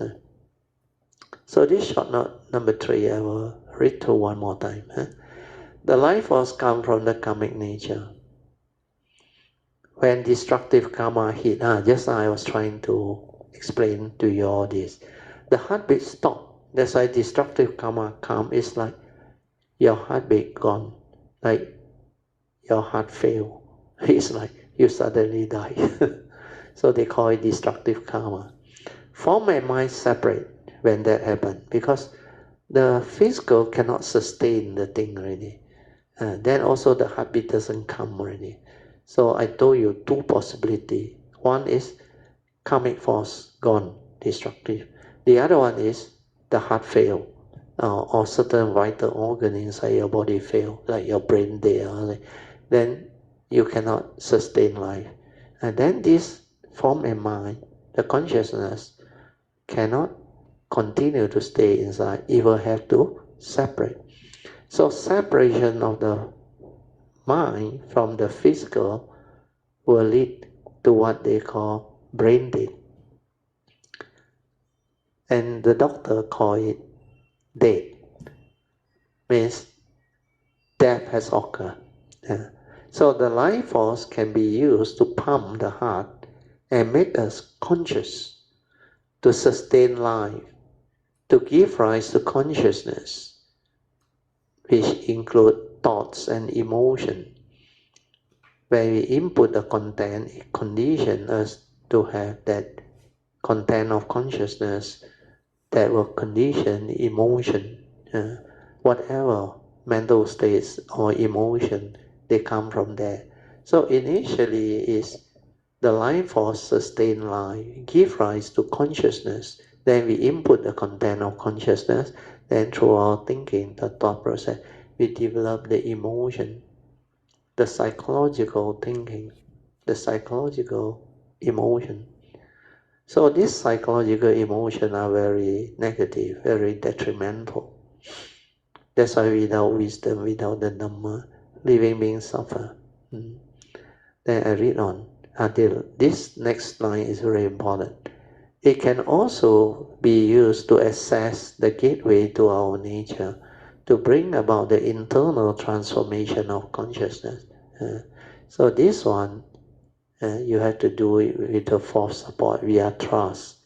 So this short note, number 3, I will read through one more time. The life force comes from the karmic nature. When destructive karma hit, just now I was trying to explain to you all this. The heartbeat stop. That's why destructive karma come. It's like your heartbeat gone, like your heart fail. It's like you suddenly die. So they call it destructive karma. Form and mind separate when that happens because the physical cannot sustain the thing already. Then also the heartbeat doesn't come already. So I told you 2 possibilities. One is karmic force gone, destructive. The other one is the heart fail, or certain vital organ inside your body fail, like your brain there. Then you cannot sustain life. And then this form and mind, the consciousness, cannot continue to stay inside. It will have to separate. So separation of the mind from the physical will lead to what they call brain death. And the doctor call it death. Means death has occurred. So the life force can be used to pump the heart and make us conscious, to sustain life, to give rise to consciousness, which include thoughts and emotion. When we input the content, it conditions us to have that content of consciousness that will condition emotion. Whatever mental states or emotion, they come from there. So initially is the life force sustain life, give rise to consciousness. Then we input the content of consciousness. Then through our thinking, the thought process, we develop the emotion, the psychological thinking, the psychological emotion. So these psychological emotions are very negative, very detrimental. That's why without wisdom, without the Dhamma, living beings suffer. Then I read on until this next line is very important. It can also be used to assess the gateway to our nature, to bring about the internal transformation of consciousness. So this one, you have to do it with the 4th support via trust.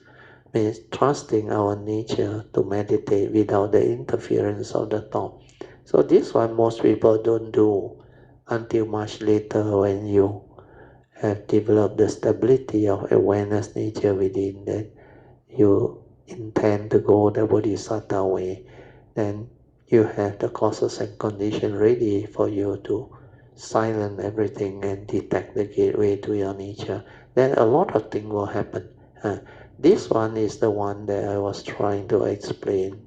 Means trusting our nature to meditate without the interference of the thought. So this one most people don't do until much later when you have developed the stability of awareness nature within, that you intend to go the Bodhisattva way. Then you have the causes and conditions ready for you to silence everything and detect the gateway to your nature. Then a lot of things will happen. This one is the one that I was trying to explain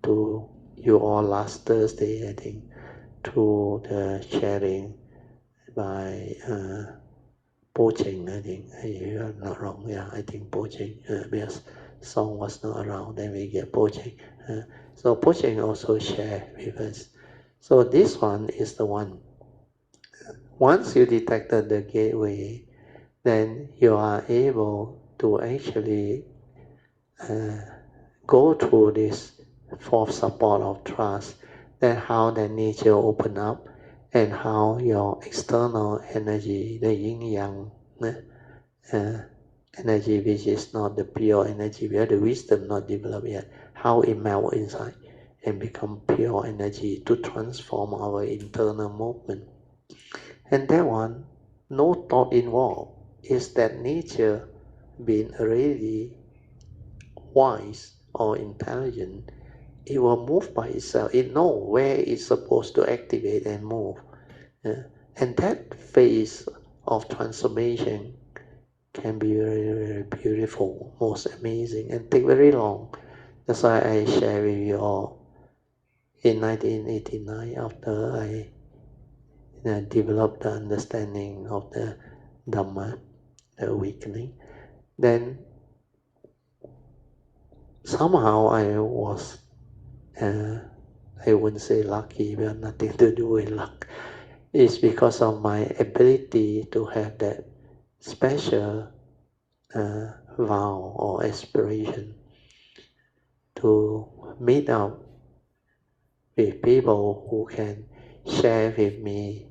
to you all last Thursday, I think, through the sharing by Poh Cheng, I think. If I'm not wrong, I think Poh Cheng, because song was not around, then we get Poh Cheng. So Poh Cheng also share with us. So this one is the one. Once you detected the gateway, then you are able to actually go through this 4th support of trust then how the nature open up, and how your external energy, the yin-yang energy, which is not the pure energy, where the wisdom not developed yet, how it melt inside and become pure energy to transform our internal movement. And that one, no thought involved, is that nature being already wise or intelligent, it will move by itself. It knows where it's supposed to activate and move. And that phase of transformation can be very, very beautiful, most amazing, and take very long. That's why I share with you all in 1989, after I developed the understanding of the Dhamma, the awakening. Then somehow I was, I wouldn't say lucky, but nothing to do with luck. It's because of my ability to have that special vow or aspiration to meet up with people who can share with me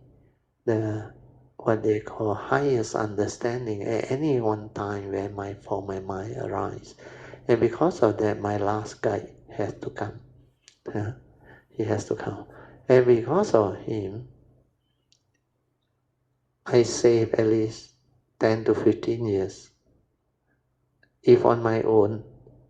the what they call highest understanding at any one time when my mind arises. And because of that, my last guide has to come. He has to come. And because of him, I saved at least 10 to 15 years. If on my own,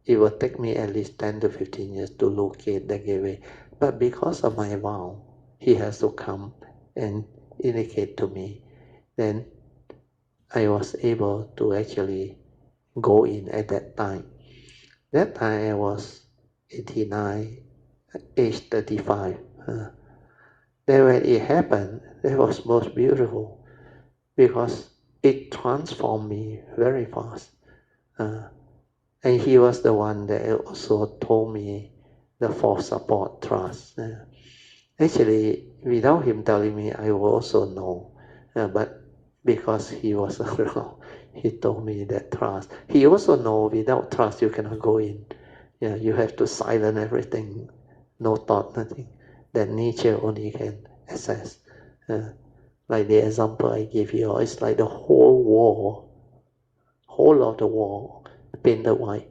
it will take me at least 10 to 15 years to locate the gateway. But because of my vow, he has to come and indicate to me. Then I was able to actually go in at that time. That time I was 89, age 35. Then when it happened, it was most beautiful because it transformed me very fast. And he was the one that also told me the fourth support trust. Actually, without him telling me, I will also know. But because he was around, he told me that trust. He also know without trust you cannot go in. You have to silence everything, no thought, nothing. That nature only can access. Like the example I gave you, it's like the whole of the wall painted white.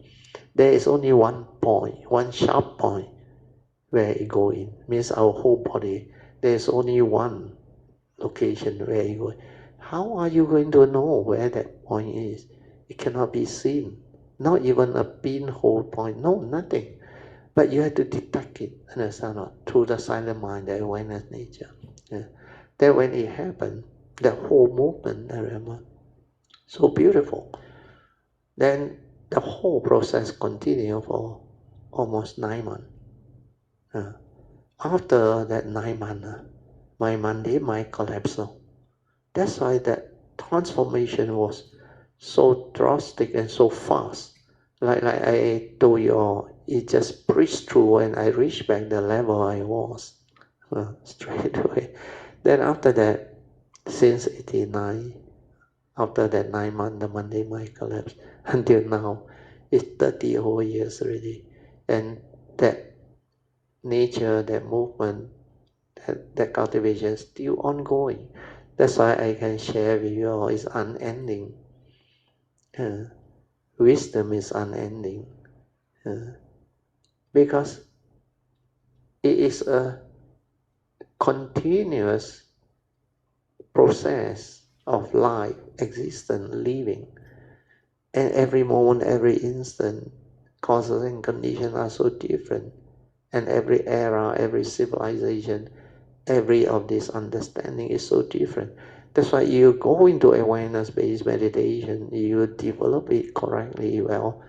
There is only one point, one sharp point where it go in. Means our whole body, there is only one location where it go. How are you going to know where that point is? It cannot be seen. Not even a pinhole point. No, nothing. But you have to detect it, understand, through the silent mind, the awareness nature. Then when it happened, the whole movement, I remember, so beautiful. Then the whole process continued for almost 9 months. After that 9 months, my Monday mind collapsed. That's why that transformation was so drastic and so fast. Like I told you all, it just breached through and I reached back the level I was straight away. Then after that, since 89, after that 9 months, the Monday mind collapsed, until now, it's 30 whole years already. And that nature, that movement, that cultivation is still ongoing. That's why I can share with you all, it's unending. Wisdom is unending. Because it is a continuous process of life, existence, living. And every moment, every instant, causes and conditions are so different. And every era, every civilization, every of this understanding is so different. That's why you go into awareness-based meditation, you develop it correctly well,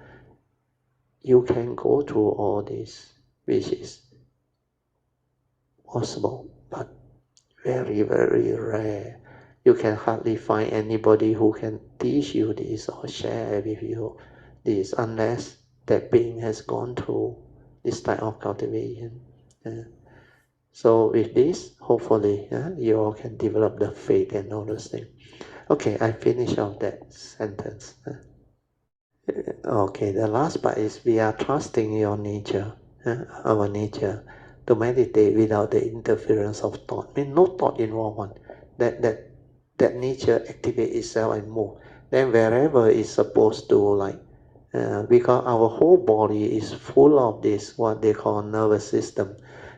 you can go through all this, which is possible, but very, very rare. You can hardly find anybody who can teach you this or share with you this unless that being has gone through this type of cultivation. So with this, hopefully, you all can develop the faith and all those things. Okay, I finish off that sentence. Okay, the last part is we are trusting your nature, our nature. to meditate without the interference of thought. Means no thought involved one. That nature activate itself and move. Then wherever it's supposed to, like, because our whole body is full of this, what they call nervous system.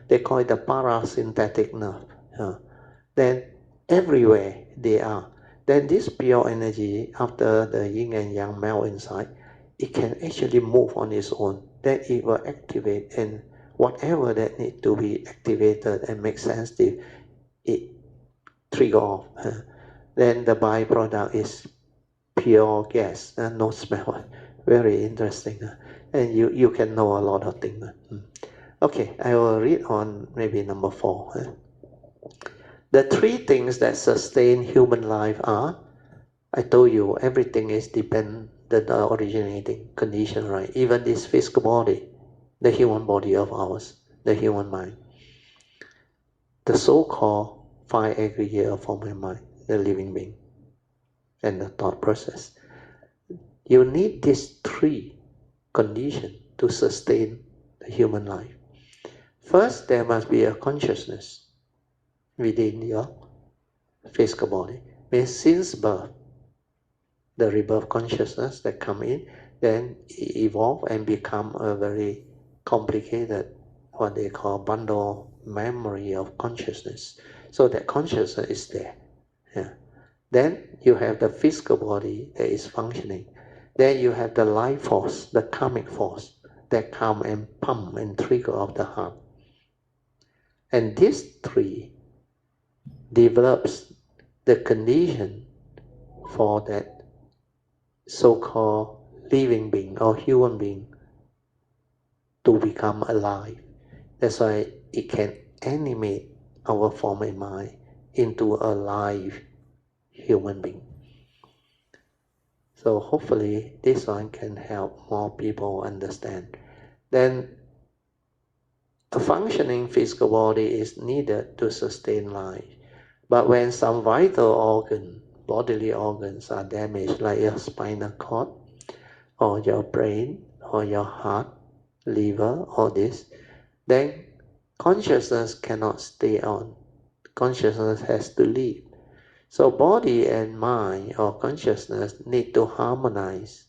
They call it the parasympathetic nerve. Then everywhere they are. Then this pure energy, after the yin and yang melt inside, it can actually move on its own. Then it will activate, and whatever that need to be activated and make sensitive, it trigger off. Then the byproduct is pure gas, no smell. Very interesting. And you can know a lot of things. Okay, I will read on maybe number 4. The 3 things that sustain human life are, I told you, everything is dependent on the originating condition, right? Even this physical body, the human body of ours, the human mind. The so-called 5 aggregate of form and mind, the living being, and the thought process. You need these 3 conditions to sustain the human life. First, there must be a consciousness within your physical body. Means since birth, the rebirth consciousness that come in, then evolve and become a very complicated, what they call bundle memory of consciousness. So that consciousness is there. Then you have the physical body that is functioning. Then you have the life force, the karmic force that come and pump and trigger of the heart. And these 3 develops the condition for that so-called living being or human being to become alive. That's why it can animate our form and mind into a live human being. So hopefully this one can help more people understand. Then a functioning physical body is needed to sustain life. But when some vital organ, bodily organs are damaged, like your spinal cord, or your brain, or your heart, liver, or this, then consciousness cannot stay on. Consciousness has to leave. So body and mind or consciousness need to harmonize,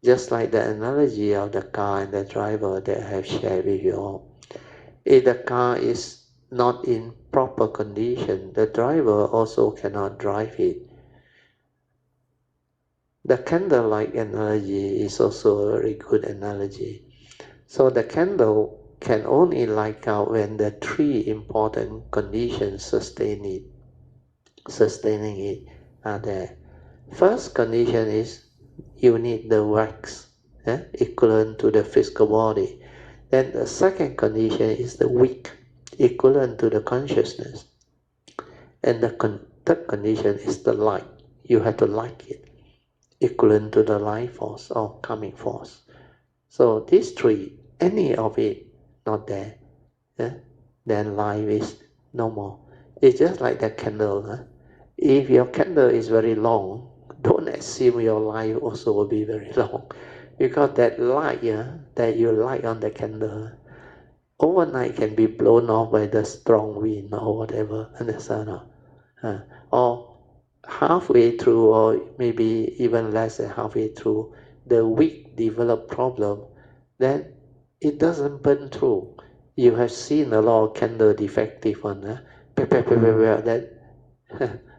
just like the analogy of the car and the driver that I have shared with you all. If the car is not in proper condition, the driver also cannot drive it. The candlelight analogy is also a very good analogy. So the candle can only light out when the 3 important conditions sustaining it are there. First condition is you need the wax, equivalent to the physical body. Then the second condition is the wick, equivalent to the consciousness. And the third condition is the light. You have to like it, equivalent to the life force or karmic force. So these 3, any of it not there, then life is no more. It's just like that candle. If your candle is very long, don't assume your life also will be very long. Because that light that you light on the candle, overnight can be blown off by the strong wind or whatever, understand? Or halfway through, or maybe even less than halfway through, the wick develop problem, then it doesn't burn through. You have seen a lot of candle defective one, then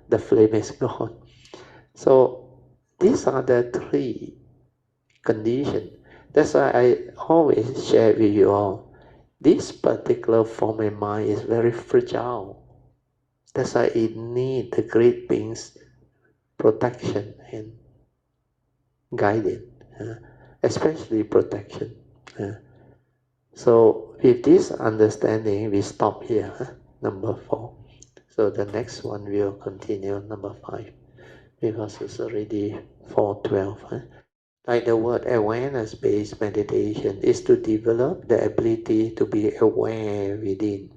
the flame is gone. So these are the 3 conditions. That's why I always share with you all. This particular form and mind is very fragile. That's why it needs the great being's protection and guidance, especially protection. So with this understanding, we stop here, number 4. So the next one will continue, number 5, because it's already 4:12. Like the word awareness-based meditation is to develop the ability to be aware within.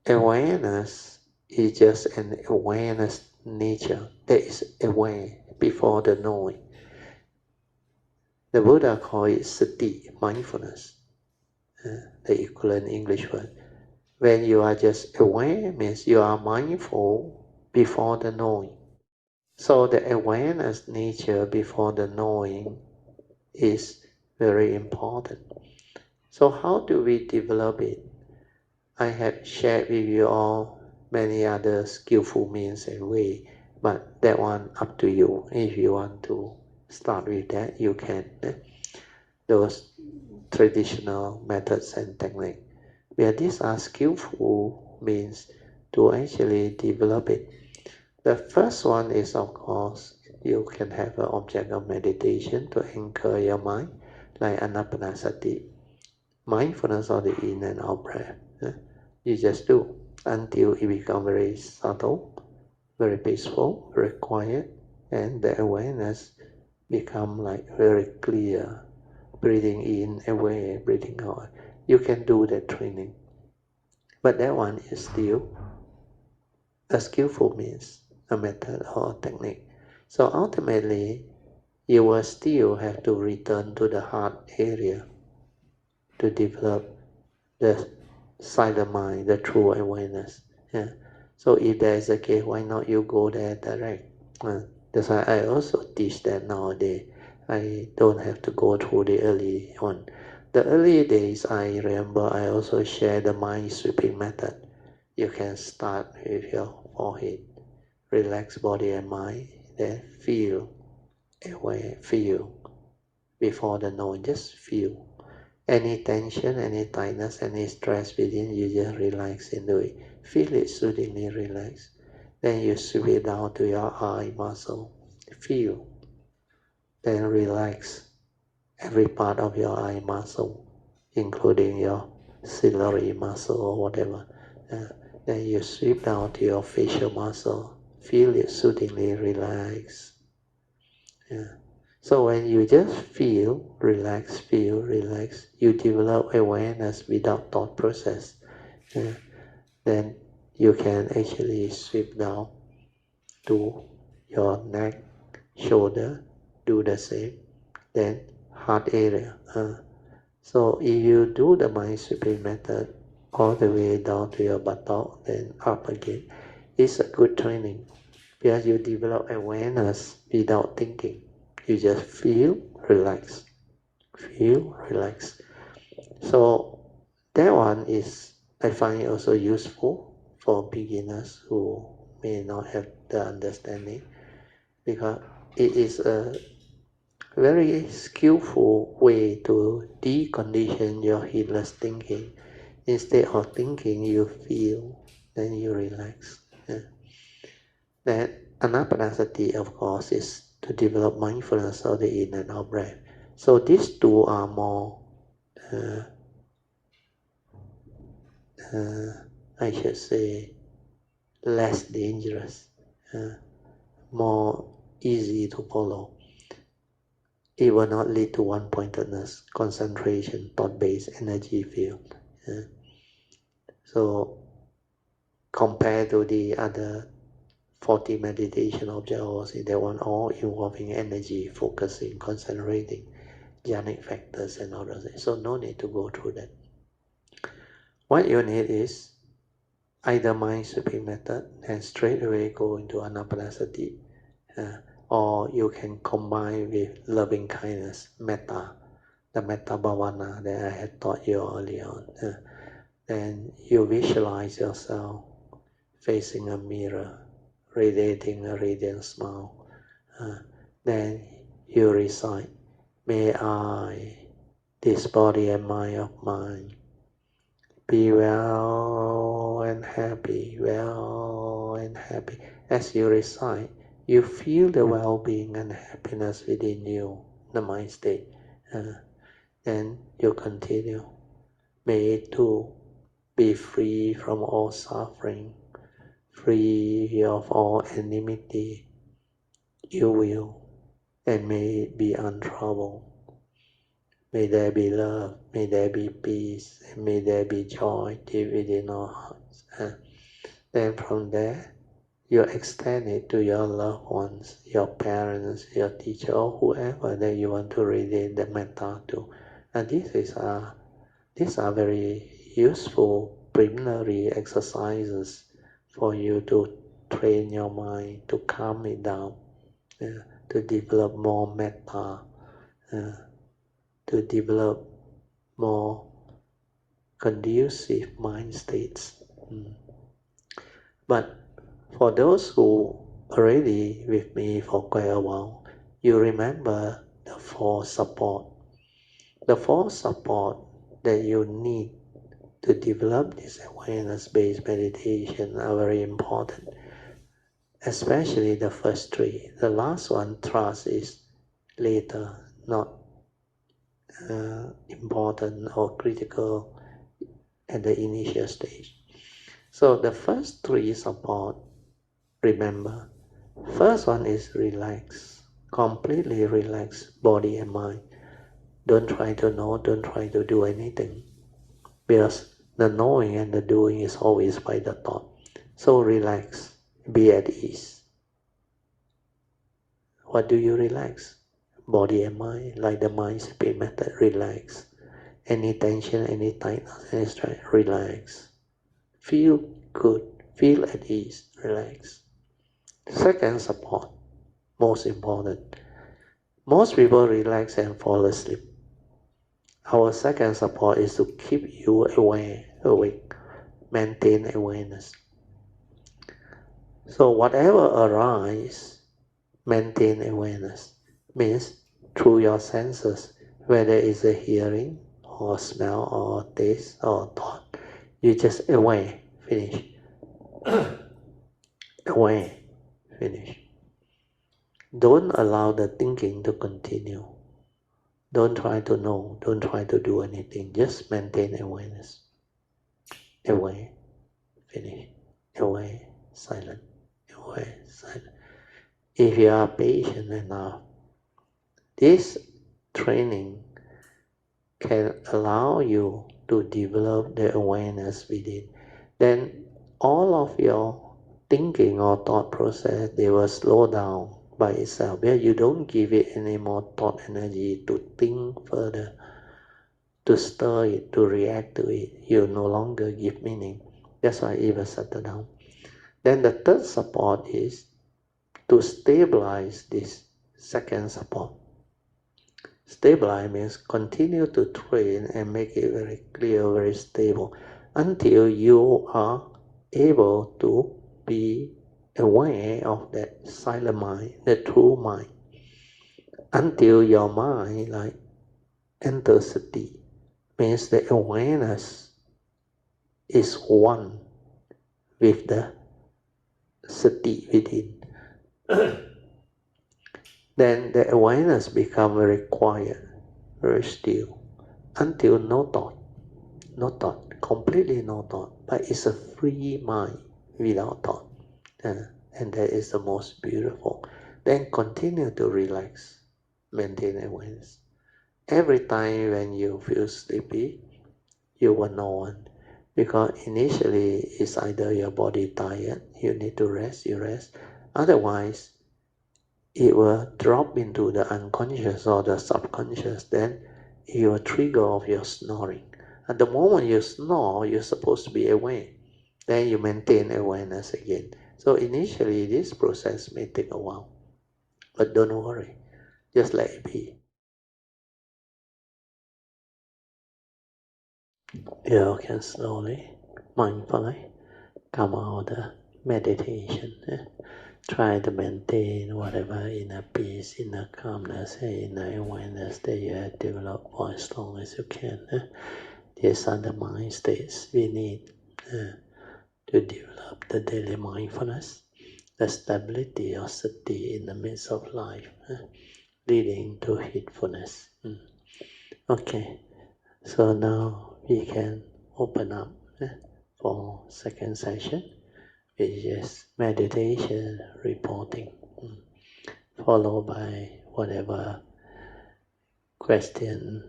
Awareness is just an awareness nature that is aware before the knowing. The Buddha called it sati, mindfulness, the equivalent English word. When you are just aware, means you are mindful before the knowing. So the awareness nature before the knowing is very important. So how do we develop it? I have shared with you all many other skillful means and ways, but that one up to you. If you want to start with that, you can. Those traditional methods and techniques, where these are skillful means to actually develop it. The first one is, of course, you can have an object of meditation to anchor your mind, like anapanasati, mindfulness of the in and out breath. You just do until it becomes very subtle, very peaceful, very quiet, and the awareness become like very clear. Breathing in, away, breathing out. You can do that training, but that one is still a skillful means, a method or a technique. So ultimately, you will still have to return to the heart area to develop the silent mind, the true awareness. Yeah. So if there is a case, why not you go there direct? That's why I also teach that nowadays. I don't have to go through the early one. The early days, I remember I also share the mind sweeping method. You can start with your forehead, relax body and mind, then feel aware, feel before the knowing, just feel. Any tension, any tightness, any stress within, you just relax into it. Feel it soothingly relax. Then you sweep it down to your eye muscle. Feel. Then relax every part of your eye muscle, including your ciliary muscle or whatever. Then you sweep down to your facial muscle. Feel it soothingly relax. Yeah. So when you just feel relax, you develop awareness without thought process. Yeah. Then you can actually sweep down to your neck, shoulder, do the same. Then heart area. So if you do the mind sweeping method all the way down to your buttock, then up again, it's a good training because you develop awareness without thinking. You just feel, relax, feel, relax. So that one is, I find it also useful for beginners who may not have the understanding, because it is a very skillful way to decondition your heedless thinking. Instead of thinking, you feel, then you relax. Yeah. Then anapanasati, of course, is to develop mindfulness of the in and out breath. So these two are more, uh, I should say, less dangerous, more easy to follow. It will not lead to one-pointedness, concentration, thought-based energy field. So compared to the other 40 meditation objects, that one all involving energy, focusing, concentrating, jhanic factors and all those things. So no need to go through that. What you need is either mind sweeping method and straight away go into anapanasati, or you can combine with loving kindness, metta, the metta bhavana that I had taught you earlier on. Then you visualize yourself facing a mirror, radiating a radiant smile. Then you recite, may I, this body and mind of mine, be well and happy, well and happy. As you recite, you feel the well-being and happiness within you, the mind state. Then you continue. May it too be free from all suffering, free of all enmity, ill will, and may it be untroubled. May there be love, may there be peace, and may there be joy deep within our hearts. Then from there, you extend it to your loved ones, your parents, your teacher, or whoever that you want to radiate the metta to. And these are very useful preliminary exercises for you to train your mind, to calm it down, to develop more metta, to develop more conducive mind states. But for those who already with me for quite a while, you remember the four support. The four support that you need to develop this awareness-based meditation are very important, especially the first three. The last one, trust, is later, not important or critical at the initial stage. So the first three support, remember, first one is relax, completely relax body and mind. Don't try to know, don't try to do anything, because the knowing and the doing is always by the thought. So relax, be at ease. What do you relax? Body and mind, like the mind speed method, relax. Any tension, any tightness, any stress, relax. Feel good, feel at ease, relax. Second support, most important. Most people relax and fall asleep. Our second support is to keep you aware, awake, maintain awareness. So whatever arises, maintain awareness. Means through your senses, whether it's a hearing, or smell, or taste, or thought, you just aware, finish. Aware, finish. Don't allow the thinking to continue. Don't try to know, don't try to do anything, just maintain awareness. Aware, finish. Aware, silent. Aware, silent. If you are patient enough, this training can allow you to develop the awareness within. Then all of your thinking or thought process, they will slow down by itself, where you don't give it any more thought energy to think further, to stir it, to react to it. You no longer give meaning. That's why it will settle down. Then the third support is to stabilize this second support. Stabilize means continue to train and make it very clear, very stable, until you are able to be aware of that silent mind, the true mind. Until your mind like enters sati, means the awareness is one with the sati within. Then the awareness becomes very quiet, very still, until no thought, completely no thought, but it's a free mind without thought. And that is the most beautiful. Then continue to relax, maintain awareness. Every time when you feel sleepy, you will know, because initially it's either your body tired, you need to rest, you rest. Otherwise, it will drop into the unconscious or the subconscious, then it will trigger off your snoring. At the moment you snore, you're supposed to be aware. Then you maintain awareness again. So initially this process may take a while, but don't worry, just let it be. You can slowly, mindfully come out of the meditation. Try to maintain whatever inner peace, inner calmness, inner awareness that you have developed for as long as you can. These are the mind states we need to develop the daily mindfulness, the stability of sati in the midst of life, leading to heedfulness. Okay, so now we can open up for second session, which is meditation reporting, followed by whatever question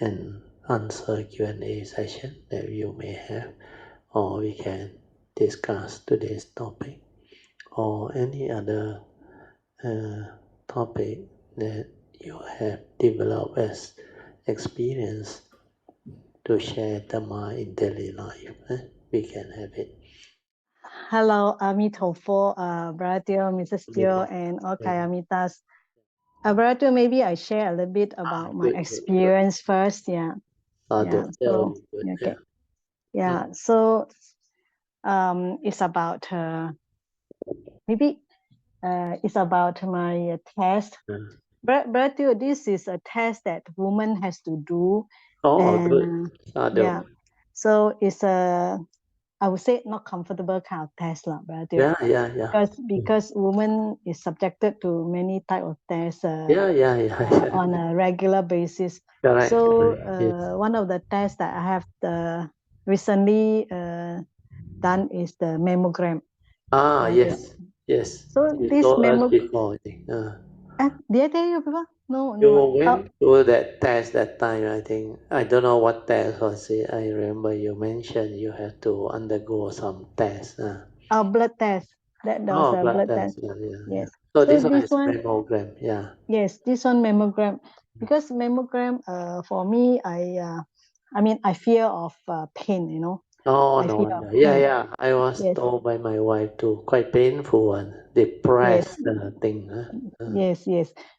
and answer Q&A session that you may have, or we can discuss today's topic or any other topic that you have developed as experience to share Dhamma in daily life. We can have it. Hello, Amitofo, Brother Teo, Mrs. Teo, and all Kayamitas. Brother Teo, maybe I share a little bit about my experience first. Yeah. That will be good. Okay. Yeah. So it's about maybe it's about my test. Brother Teo, this is a test that woman has to do. Oh, And good. yeah. So it's I would say not comfortable kind of test, Brother Teo. Yeah. Because woman is subjected to many type of tests on a regular basis. Correct. So Yes. one of the tests that I have recently done is the mammogram. Yes. So You this told us before, I think. did I tell you before? No. You went through that test that time, I think. I don't know what test was it. I remember you mentioned you had to undergo some test. Blood test. That was a blood test. Yeah. Yes. So this one is mammogram. Yeah. Yes, this one mammogram. Because mammogram, for me, I fear of pain. Oh, I no fear of wonder. pain. Yeah. I was Yes. told by my wife too. Quite painful one. They press the thing. Yes.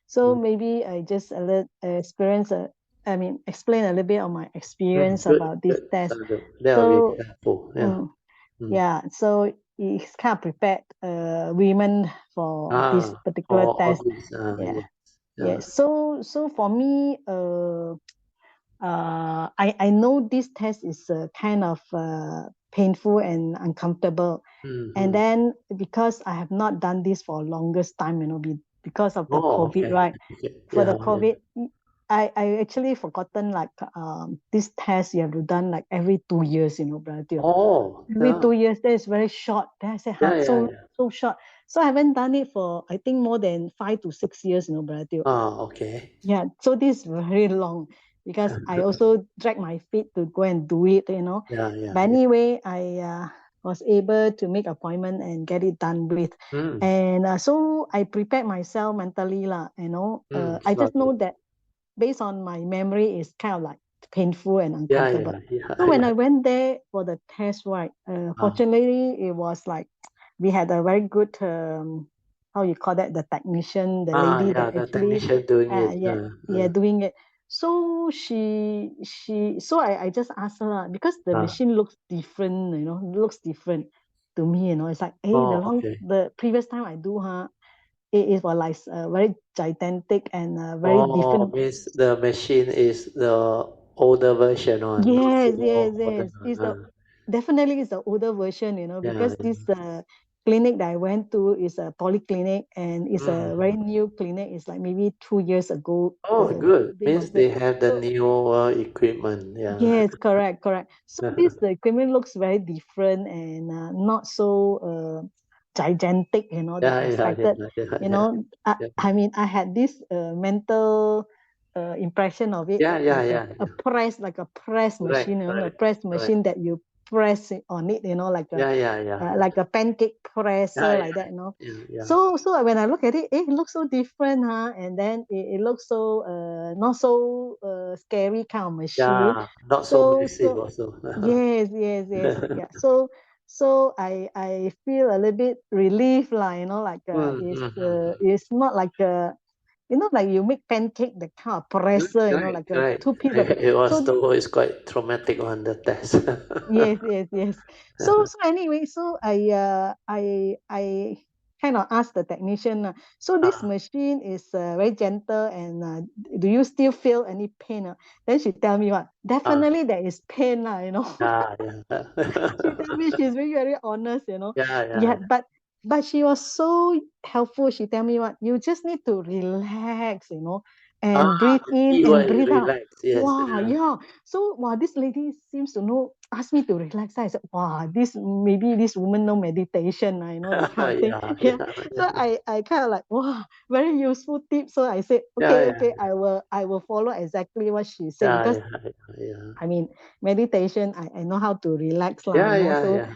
So maybe I just explain a little bit of my experience about this test. That will be helpful. Yeah. So it's kind of prepared women for this particular All test. this. Yes. So for me, I know this test is kind of painful and uncomfortable. And then because I have not done this for longest time, because of the COVID, right? For the COVID, I actually forgotten this test you have to done like every 2 years, Brother Teo. Every 2 years, that is very short. Then I said, so short. So I haven't done it for I think more than 5 to 6 years, Brother Teo. Okay. Yeah, so this is very long because I also drag my feet to go and do it, But anyway, I was able to make appointment and get it done with. And so I prepared myself mentally, I just know that based on my memory, it's kind of like painful and uncomfortable. So when I went there for the test, right, fortunately, it was like we had a very good how you call that, the technician, the lady that actually doing it. doing it. So so I just asked her because the machine looks different, looks different to me, it's like the previous time I do it was like very gigantic and very different. Means the machine is the older version one. Yes. It's definitely it's the older version, because this clinic that I went to is a polyclinic and it's a very new clinic. It's like maybe 2 years ago. Good. Means they have the new equipment. Yes, correct. So the equipment looks very different and not so gigantic, that I expected. I had this mental impression of it like a press, like a press machine, a press machine that you press on it, like a pancake presser, like that, So when I look at it, it looks so different, and then it looks so not so scary kind of machine. Not so massive also. Yes. Yeah. So I feel a little bit relief, it's not like like you make pancake, the kind of presser, like a two piece of it. It was it's quite traumatic on the test. Yes. So anyway, so I kind of asked the technician. So this machine is very gentle, and do you still feel any pain? Then she tell me what? Definitely there is pain, She tell me she's very, very honest, Yeah, but she was so helpful. She tell me what? You just need to relax, and breathe in and breathe out. Relax. Yes. Wow, yeah. So this lady seems to know, ask me to relax. I said, wow, maybe this woman know meditation, that kind of thing. Yeah. So I kind of like, wow, very useful tip. So I said, okay, I will follow exactly what she said, because meditation, I know how to relax, No problem.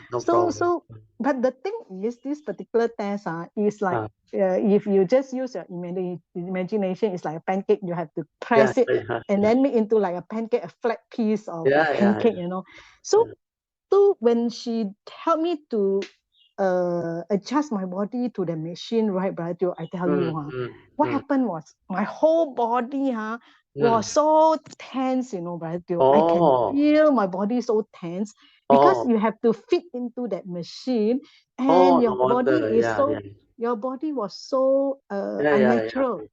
So but the thing is, this particular test is like if you just use your imagination, it's like a pancake. You have to press it and then make into like a pancake, a flat piece of a pancake, you know. So when she helped me to adjust my body to the machine, right, brother, I tell you, what happened was my whole body was so tense, you know, brother. I can feel my body so tense because you have to fit into that machine, and your body is so, your body was so unnatural,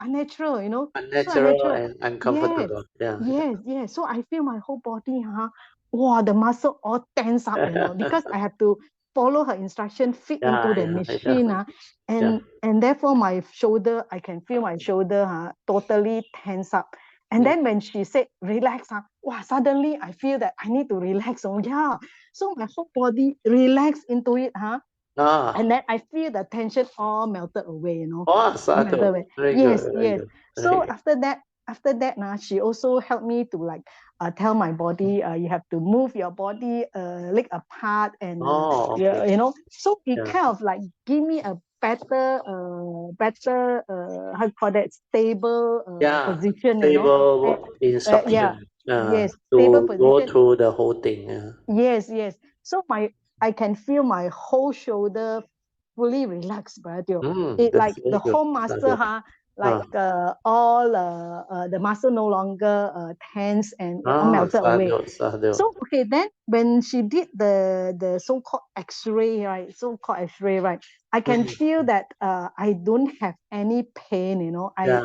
you know, so unnatural unnatural. and Yes, uncomfortable. yes. So I feel my whole body, wow, the muscle all tense up, you know, because I have to follow her instruction, fit into the machine, and therefore my shoulder, I can feel my shoulder totally tense up. And then when she said relax, wow, suddenly I feel that I need to relax. Oh yeah, so my whole body relaxed into it, and then I feel the tension all melted away, you know. All melted Satu. away. Very good, Yes, very yes. good. So after that, she also helped me to like tell my body, you have to move your body leg apart, and you know. So it kind of like give me a better, how you call that, stable position, you know. Stable Yeah, instruction yes, stable to go position. through the whole thing. Yes. So I can feel my whole shoulder fully relaxed, brother. It That's like the very good. whole muscle, Satu. like all the muscle no longer tense, and it all melted away. Satu. So okay, then when she did the so-called X-ray, right, I can feel that I don't have any pain, you know. I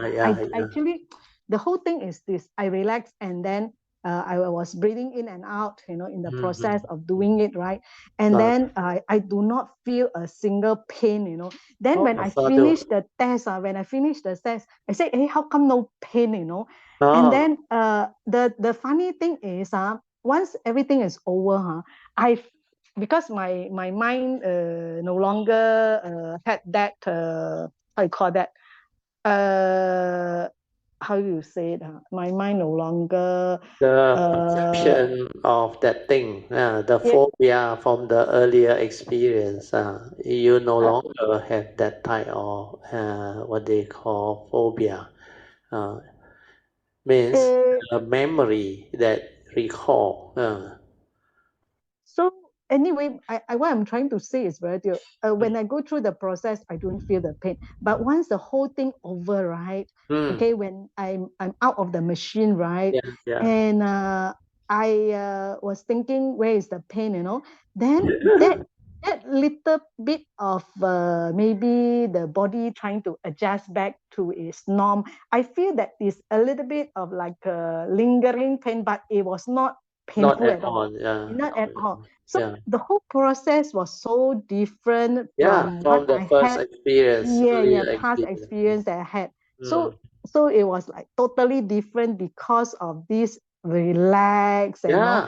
actually, the whole thing is this: I relax, and then I was breathing in and out, you know, in the process of doing it, right? And then I do not feel a single pain, you know. Then when I finished the test, I said, hey, how come no pain, you know? And then the funny thing is, once everything is over, I, because my mind no longer had that how you call that, uh how you say it, my mind no longer The uh perception of that thing, the yeah, phobia from the earlier experience, you no uh, longer have that type of what they call phobia. Uh, means uh, a memory that recall. so anyway, what I'm trying to say is very dear. When I go through the process, I don't feel the pain. But once the whole thing over, right? Okay, when I'm out of the machine, right? And I was thinking, where is the pain? You know, then that little bit of maybe the body trying to adjust back to its norm, I feel that is a little bit of like a lingering pain, but it was not Not painful at at all. all. Yeah. Not at all. So Yeah. the whole process was so different Yeah. from what From the I first had, experience, yeah, earlier past experience. experience that I had. Mm. So it was like totally different because of this relax, you know,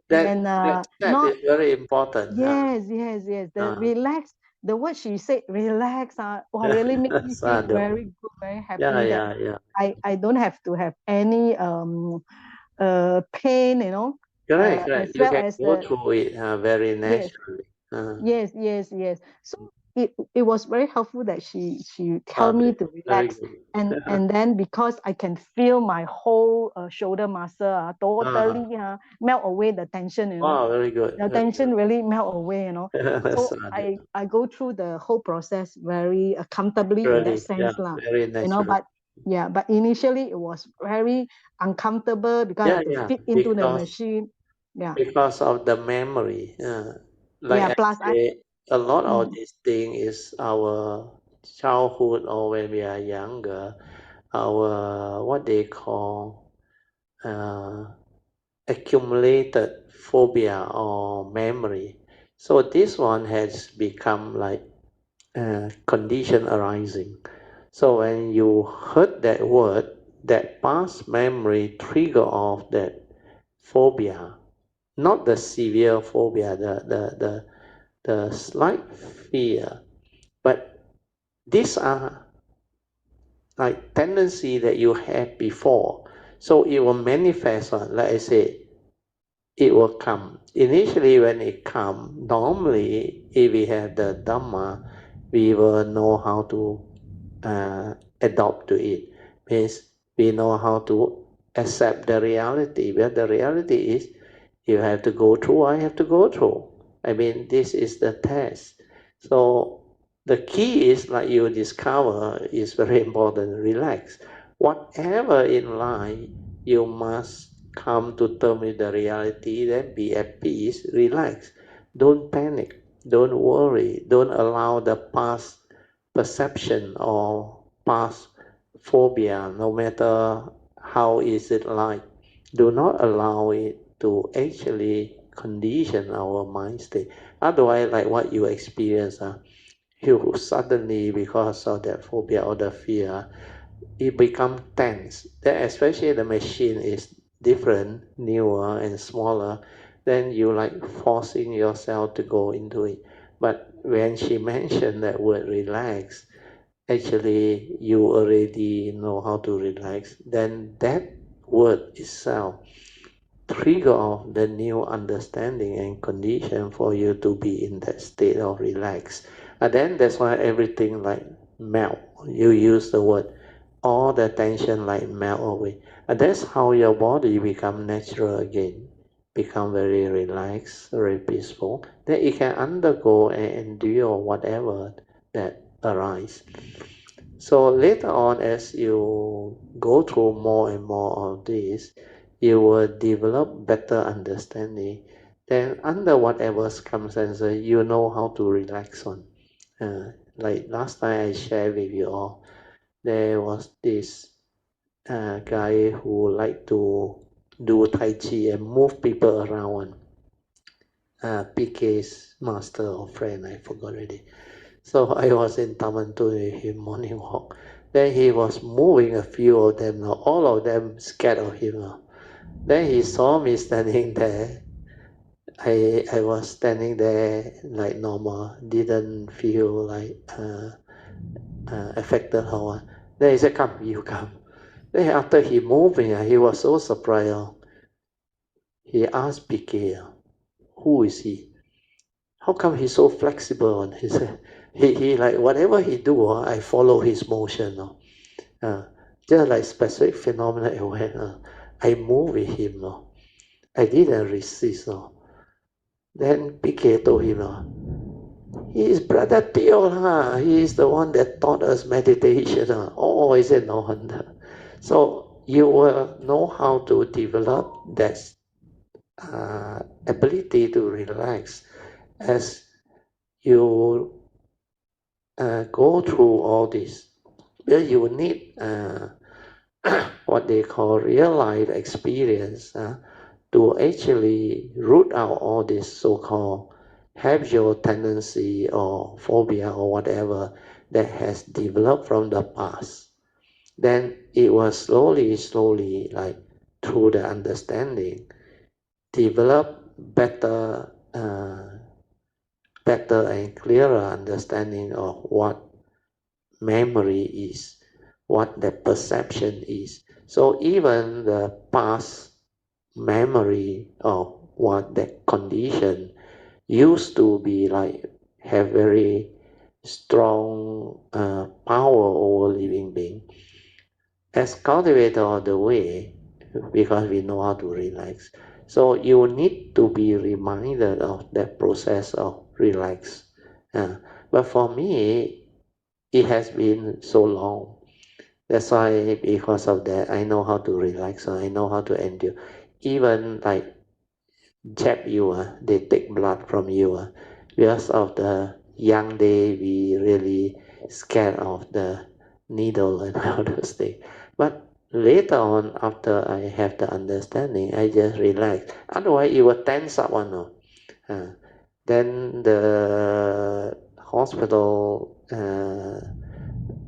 Yeah. and That not, is very important. yes. The relax, the word she said, relax, really make me feel Sadhu. very good, very Yeah, happy that yeah, yeah. I don't have to have any pain, you know, Correct, correct. as You well can as go the, through it very yes, naturally. yes. So it was very helpful that she told me Sadhu. to Very relax, good. and then because I can feel my whole shoulder muscle totally melt away the tension, you know. Wow, very good. The Very tension really melt away, you know. good. So Sadhu. I go through the whole process very comfortably in that Really, yeah, sense lah, very you know. natural. But yeah, but initially it was very uncomfortable because I Yeah, have to yeah. fit into the machine. Yeah, Because of the memory. Like yeah. I Plus I, say, a lot of mm, this thing is our childhood or when we are younger, our what they call uh, accumulated phobia or memory. So this one has become like condition arising. So when you heard that word, that past memory trigger of that phobia, not the severe phobia, the slight fear, but these are like tendency that you had before. So it will manifest on, like I say, it will come. Initially, when it comes, normally, if we have the Dhamma, we will know how to adopt to it. Means we know how to accept the reality. Where the reality is, you have to go through, I have to go through. I mean, this is the test. So the key is, like you discover, is very important. Relax. Whatever in life, you must come to terms with the reality, then be at peace, relax. Don't panic, don't worry, don't allow the past perception or past phobia, no matter how is it like. Do not allow it to actually condition our mind state. Otherwise, like what you experience, you suddenly, because of that phobia or the fear, it become tense. Then especially the machine is different, newer and smaller, then you like forcing yourself to go into it. But when she mentioned that word relax, actually you already know how to relax. Then that word itself trigger of the new understanding and condition for you to be in that state of relax. And then that's why everything like melt. You use the word, all the tension like melt away. And that's how your body become natural again, become very relaxed, very peaceful. Then it can undergo and endure whatever that arise. So later on, as you go through more and more of this, you will develop better understanding. Then under whatever circumstances, you know how to relax on. Like last time I shared with you all, there was this guy who liked to do Tai Chi and move people around one. PK's master or friend, I forgot already. So I was in Taman with him morning walk. Then he was moving a few of them, all of them scared of him. Then he saw me standing there. I was standing there like normal, didn't feel like affected or what. Then he said, come, you come. Then after he moving, he was so surprised. He asked PK, who is he? How come he's so flexible? He said, he like, whatever he do, I follow his motion. Just like specific phenomena aware, I move with him. I didn't resist. Then PK told him, he is Brother Teo. He is the one that taught us meditation. Oh, is it no wonder? So you will know how to develop that ability to relax as you go through all this. Well, you need what they call real life experience to actually root out all this so-called habitual tendency or phobia or whatever that has developed from the past. Then it will slowly, like through the understanding, develop better and clearer understanding of what memory is, what the perception is. So even the past memory of what that condition used to be like have very strong power over living being. As cultivator of the way, because we know how to relax, so you need to be reminded of that process of relax. But for me, it has been so long. That's why, because of that, I know how to relax. So I know how to endure. Even like jab you, they take blood from you. Because of the young day, we really scared of the needle and all those things. But later on, after I have the understanding, I just relax. Otherwise, it will tense up one. Then the hospital,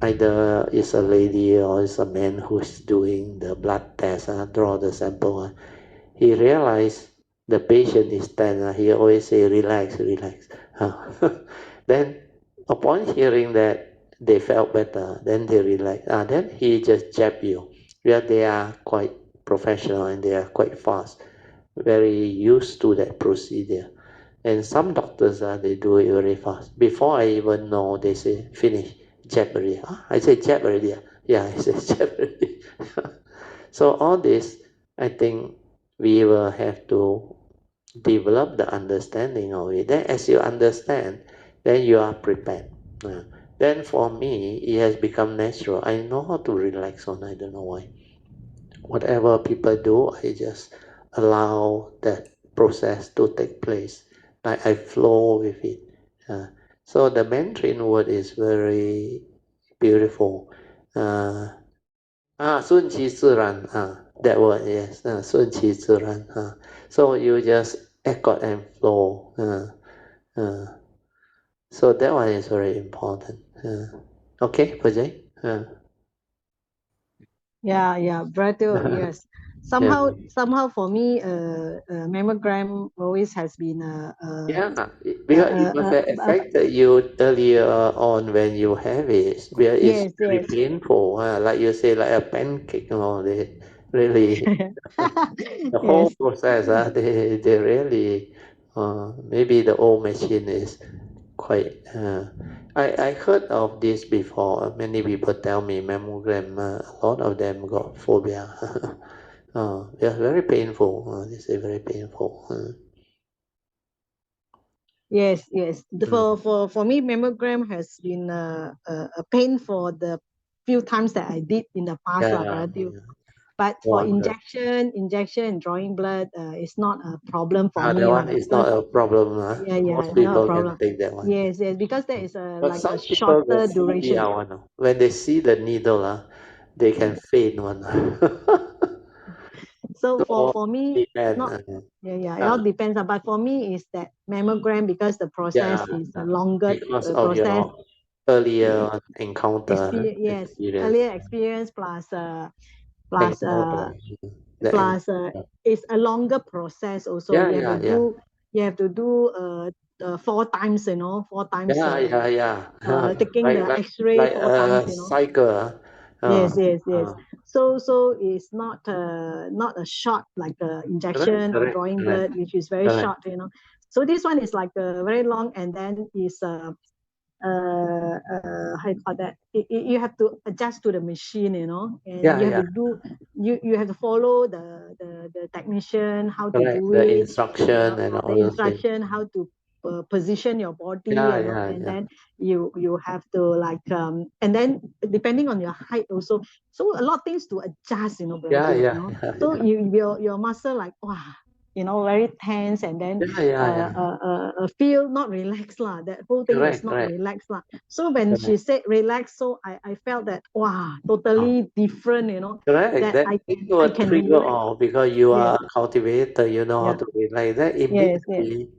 either is a lady or is a man who's doing the blood test, draw the sample. He realized the patient is tense. He always say, relax, relax. Then upon hearing that, they felt better. Then they relax. Then he just jab you. Yeah, they are quite professional and they are quite fast. very used to that procedure. And some doctors, they do it very fast. Before I even know, they say, finish, jab already. Huh? I say, jab already. Yeah, I say, jab already. So all this, I think we will have to develop the understanding of it. Then as you understand, then you are prepared. Uh, then for me, it has become natural. I know how to relax on, I don't know why. Whatever people do, I just allow that process to take place. I flow with it. Uh, so the Mandarin word is very beautiful. Uh, 顺其自然 that word, yes, 顺其自然 so you just accord and flow so that one is very important okay, Puja. Yeah, Brother, yes. Yeah, Somehow for me, mammogram always has been yeah, a, because it a, must a, have a affected you earlier on when you have it, because it's yes, very yes. painful, like you say, like a pancake, they really the whole Yes, process, they really, maybe the old machine is quite. I heard of this before. Many people tell me mammogram. A lot of them got phobia. Yeah, very painful. They say very painful. yes. Mm. For me, mammogram has been a pain for the few times that I did in the past, lah, Yeah, Brother. yeah. But for Wonder. injection and drawing blood, it's not a problem for That me, lah, one is because not a problem. yeah, Most not a people can problem. take that one. Yes, because that is a But like a some people get shorter duration. phobia one. When they see the needle, they can faint one. So So for me, depend. not it all Uh, depends. But for me, is that mammogram because the yeah, process is a longer because of process. your earlier encounter Yes, experience, earlier experience plus encounter the plus encounter. it's a longer process. Also, Yeah, yeah, yeah, you have to do 4 times. You know, 4 times. yeah, yeah, yeah. Taking like the like X-ray like 4 times. a You know. cycle. Yes. Uh, So it's not a short like correct, injection or correct, drawing correct, blood, which is very correct. short. So this one is like very long, and then is how you call that? You have to adjust to the machine, and Yeah, you have yeah, to do you have to follow the technician how to correct. do The it, instruction and the all those things. instruction how to position your body, Yeah, yeah, and yeah, then you have to like and then depending on your height also, so a lot of things to adjust, yeah, brother, yeah, yeah, so yeah, your muscle like wow, very tense, and then yeah, yeah, yeah. feel not relaxed lah. That whole thing is Correct, not correct, relaxed lah. So when she correct. said relax, so I felt that wow, Oh, totally different, correct. that That thing will I can trigger relax. off because you Yes, are a cultivator. You know how yeah, to be like that. yes, yes, Immediately,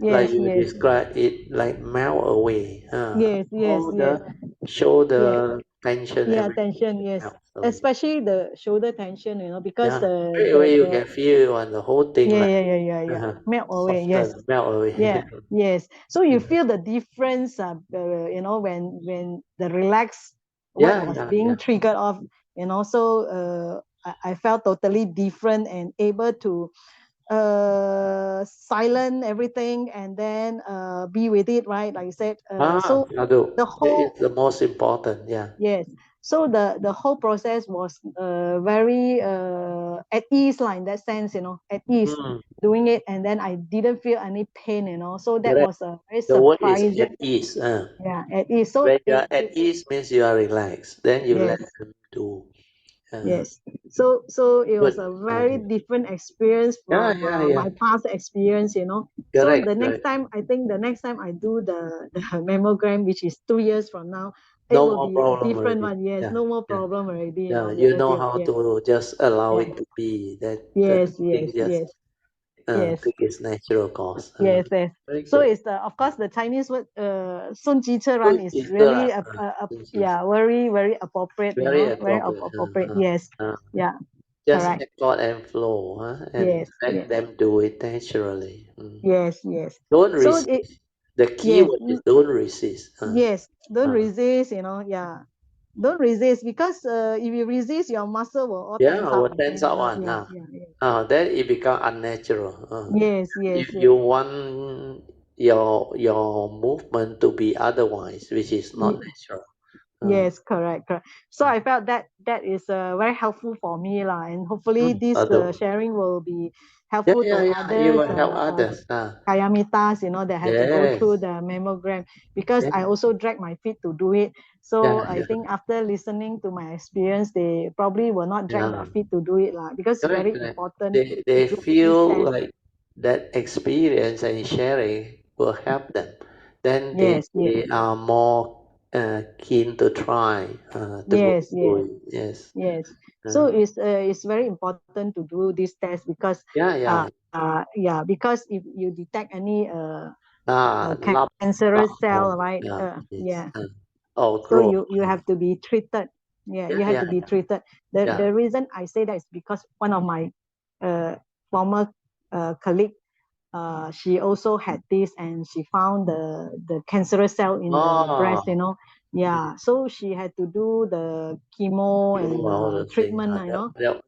like yes, you yes, describe it, like melt away. yes, yes, All yes, the yes. shoulder tension, Yeah, everything tension, yes. melts away. Especially the shoulder tension, because Yeah, straight away you can feel on the whole thing like yeah. Melt away, yes. soften, melt away. Yeah, yes. So you feel the difference, when the relax, what Yeah, was yeah, yeah. being triggered off, so I felt totally different and able to silent everything, and then be with it, right? Like you said, so Shadow. the That is whole the most important. Yeah. yes. So the whole process was very at ease, like in that sense, at ease Mm, doing it, and then I didn't feel any pain, So that correct. was a very The word is surprising, at ease. yeah, at ease. So When you are at ease means you are relaxed. Then you let yes, them do. Uh, yes. So it was good. a very different experience Yeah, from yeah, yeah. my past experience. So Correct, the next correct. time, I think the next time I do the mammogram, which is 2 years from now, it No will more be a problem different already. one. Yes, Yeah, no more yeah, problem already, yeah. You brother know dear. how Yeah, to just allow yeah, it to be. That the yes, thing yes, just yes, yes. take its natural course. Yes. Very So good. it's of course the Chinese word 顺其自然 Good is is really yeah, very very appropriate, very very appropriate. appropriate. Yes, yeah, Just correct. accord and flow, and let Yes. them do it naturally. Yes. Don't So resist. The key yes, word is don't resist. yes. Don't Uh, resist. Yeah. don't resist, because if you resist, your muscle will all tense up. will tense And up one. Then it become unnatural. yes, If yes, you want your movement to be otherwise, which is not yes. natural. Yes, correct, correct. So I felt that is very helpful for me lah, and hopefully this Other, sharing will be helpful to you others, will help others. kayamitas, that had to go Yes. through the mammogram, because Yeah, I also drag my feet to do it. So I yeah, think after listening to my experience, they probably will not drag their yeah. feet to do it lah, because it's Correct, very correct. important to They do this feel test. like that experience and sharing will help them. Then Yes, yes, they are more keen to try to go yes, through yes. it. Yes. Yes. So Uh, it's very important to do this test, because yeah. yeah, because if you detect any Lump, cancerous cell, lump, right? yeah, yes. Yeah. Oh, So growth. you have to be treated. Yeah, Yeah, you have yeah, to be treated. The yeah. the reason I say that is because one of my former colleague, she also had this, and she found the cancerous cell in the breast. Oh, Yeah. So she had to do the chemo you and all the thing. treatment.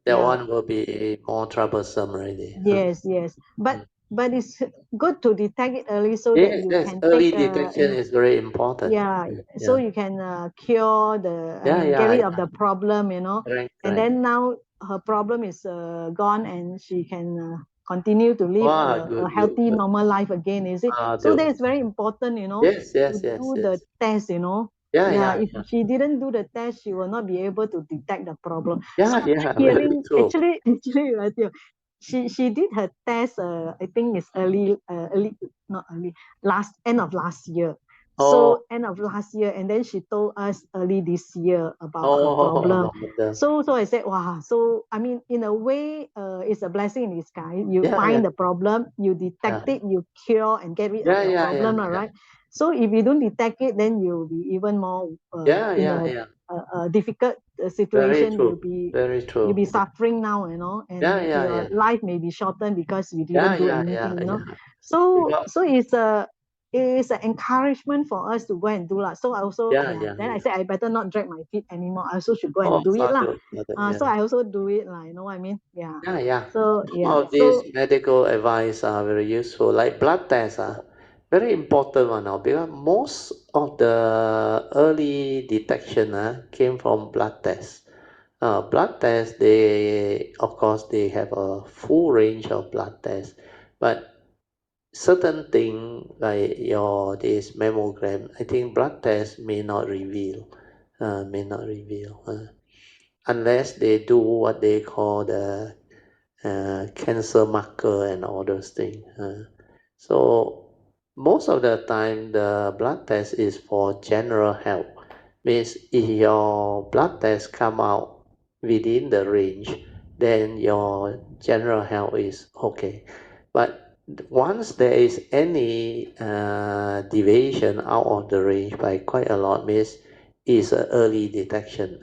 That Yeah. one will be more troublesome already. Yes, yes. Mm. But it's good to detect it early, so that Yes, you yes. can take Early detection is very important. yeah, so Yeah, you can cure get rid of yeah. the problem. Correct, And correct. then now her problem is gone, and she can continue to live Wow, a good, good, healthy good. normal life again, is it? So that The, is very important, yes, to yes, yes, do the yes. test. Yeah, Yeah, yeah, if yeah. she didn't do the test, she will not be able to detect the problem. So Yeah, very hearing, true. actually, right here, she did her test, I think it's early, not early, last end of last year. Oh, So end of last year, and then she told us early this year about her problem. oh, So I said, wow. So I mean, in a way, it's a blessing in disguise. You yeah, find the problem, you detect it, you cure and get rid of your problem, yeah. right? So if you don't detect it, then you'll be even more in Yeah. a difficult Very situation. true. Very You'll be true. suffering now, and your Yeah. life may be shortened because you didn't do anything. Yeah. So it's an encouragement for us to go and do lah. So I also, then I Yeah. said I better not drag my feet anymore. I also should go Oh, and do it lah. yeah. So I also do it lah. You know what I mean? Yeah. Yeah. So Some yeah. of these medical advice are very useful, like blood tests are very important one now because most of the early detection came from blood tests. Blood tests, they of course they have a full range of blood tests, but certain thing like your this mammogram, I think blood test may not reveal, unless they do what they call the cancer marker and all those things. So most of the time, the blood test is for general health. Means if your blood test come out within the range, then your general health is okay. But once there is any deviation out of the range by quite a lot, means is an early detection.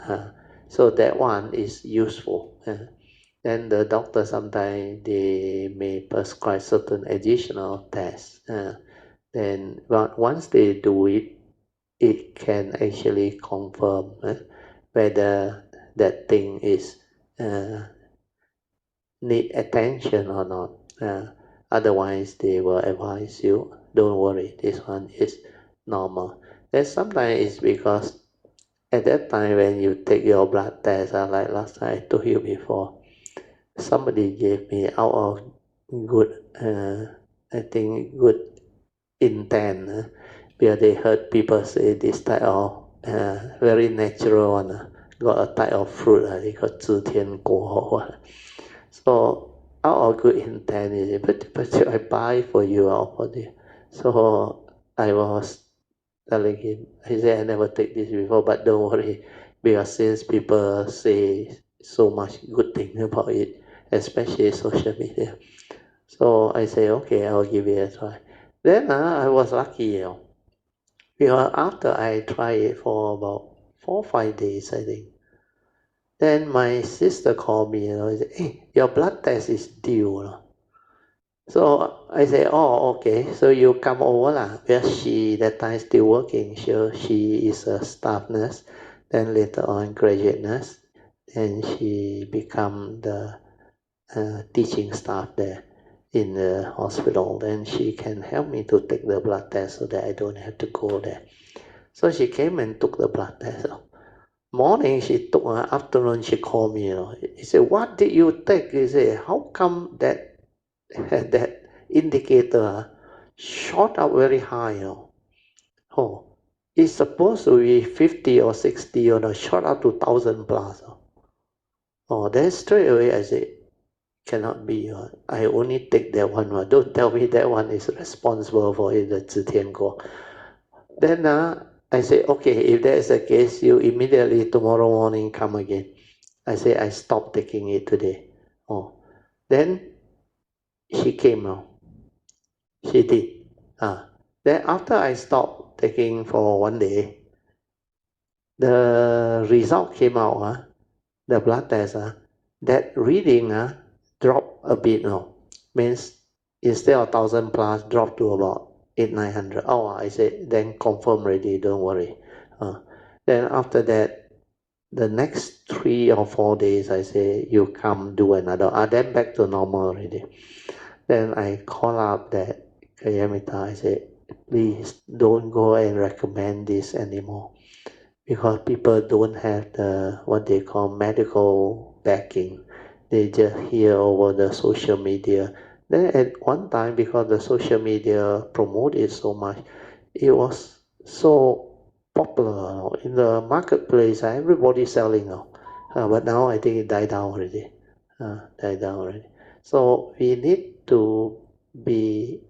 So that one is useful. Then the doctor sometimes they may prescribe certain additional tests. Then but once they do it, it can actually confirm whether that thing is uh, need attention or not. Otherwise, they will advise you, don't worry, this one is normal. Then sometimes it's because at that time when you take your blood test, like last time I told you before, somebody gave me out of good, I think good intent, because they heard people say this type of very natural one, got a type of fruit, they got 知天果. So out of good intent, but I buy for you out for this. So I was telling him, he said I never take this before, but don't worry, because since people say so much good thing about it, especially social media. So I say, okay, I'll give it a try. Then I was lucky, because after I tried it for about 4 or 5 days, I think. Then my sister called me, and said, hey, your blood test is due. So I said, oh, okay, so you come over lah. Because she that time still working. She is a staff nurse. Then later on, graduate nurse, and she become the teaching staff there in the hospital. Then she can help me to take the blood test so that I don't have to go there. So she came and took the blood test. Morning she took, afternoon she called me. He said, "What did you take?" He said, "How come that that indicator shot up very high?" Oh, it's supposed to be 50 or 60, shot up to 1,000 plus. Oh, then straight away I said, cannot be. I only take that one. Don't tell me that one is responsible for it, the 指天国. Then I said, okay, if that is the case, you immediately tomorrow morning come again. I said, I stopped taking it today. Oh, then she came now. She did. Then after I stopped taking for one day, the result came out, the blood test, that reading dropped a bit now. Means instead of 1,000 plus, dropped to about 800-900. Oh, I said, then confirm already, don't worry. Then after that, the next 3 or 4 days, I say, you come do another. Then back to normal already. Then I call up that Kayamita, I say, please don't go and recommend this anymore, because people don't have the what they call medical backing. They just hear over the social media. Then at one time, because the social media promoted so much, it was so popular in the marketplace. Everybody selling now, but now I think it died down already. So we need to be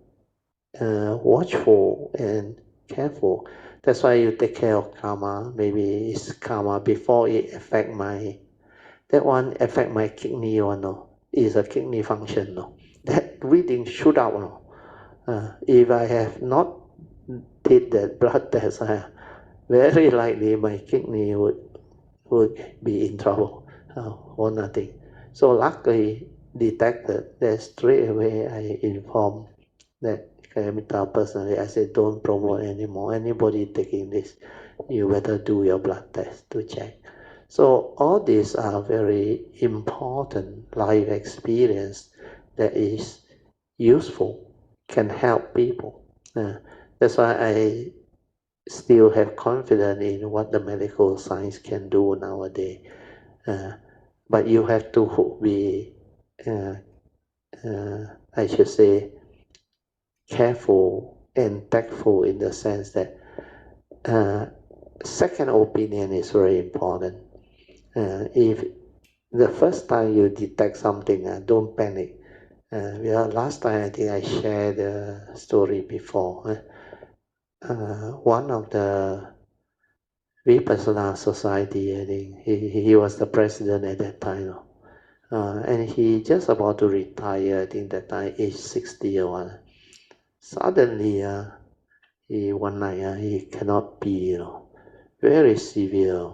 watchful and careful. That's why you take care of karma. Maybe it's karma before it affect my, that one affect my kidney or no. Is a kidney function no. That reading shoot out no. If I have not did that blood test, very likely my kidney would be in trouble or nothing. So luckily detected that straight away. I informed that Kayamita personally. I said, don't promote anymore. Anybody taking this, you better do your blood test to check. So all these are very important life experience that is useful, can help people. That's why I still have confidence in what the medical science can do nowadays. But you have to be, I should say, careful and tactful in the sense that second opinion is very important. If the first time you detect something, don't panic. Last time I think I shared the story before. One of the Vipassana Society, I think he was the president at that time. And he just about to retire, I think that time, age 60 or what. Suddenly, one night he cannot be, very severe.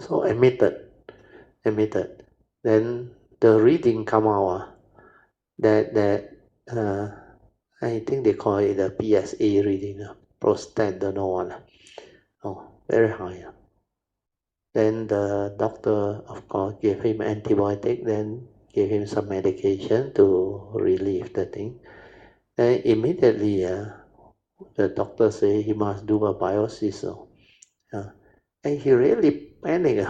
So admitted. Then the reading come out, that I think they call it the PSA reading, prostate, don't know what. Very high. Then the doctor, of course, gave him antibiotic, then gave him some medication to relieve the thing. Then immediately, the doctor say he must do a biopsy. And he really panicked.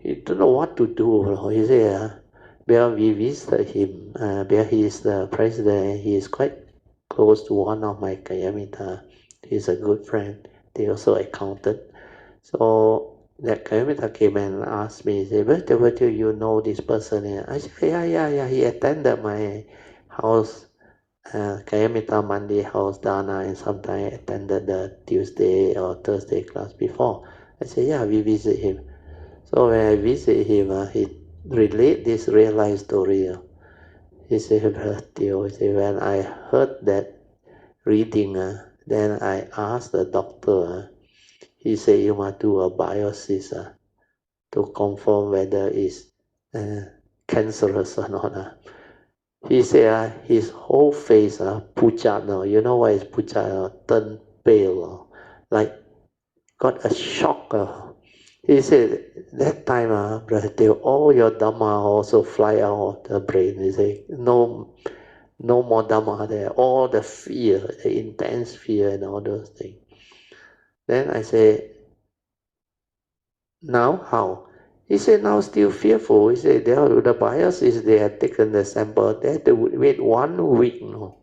He don't know what to do. He said, well, we visited him. Well, he is the president, and he is quite close to one of my Kayamita. He's a good friend. They also accounted. So that Kayamita came and asked me, he said, where do you know this person? I said, yeah. He attended my house, Kayamita Monday house dana, and sometimes attended the Tuesday or Thursday class before. I said, yeah, we visit him. So when I visit him, he relate this real life story. He said, when I heard that reading, then I asked the doctor. He said, you must do a biopsy to confirm whether it's cancerous or not. He said his whole face Puja, you know what is Puja? Turn pale, like got a shock. He said, that time, brother, all your Dhamma also fly out of the brain. He said, no more Dhamma there. All the fear, the intense fear and all those things. Then I say, now how? He said, now still fearful. He said, the bias is they had taken the sample. They had to wait 1 week. No?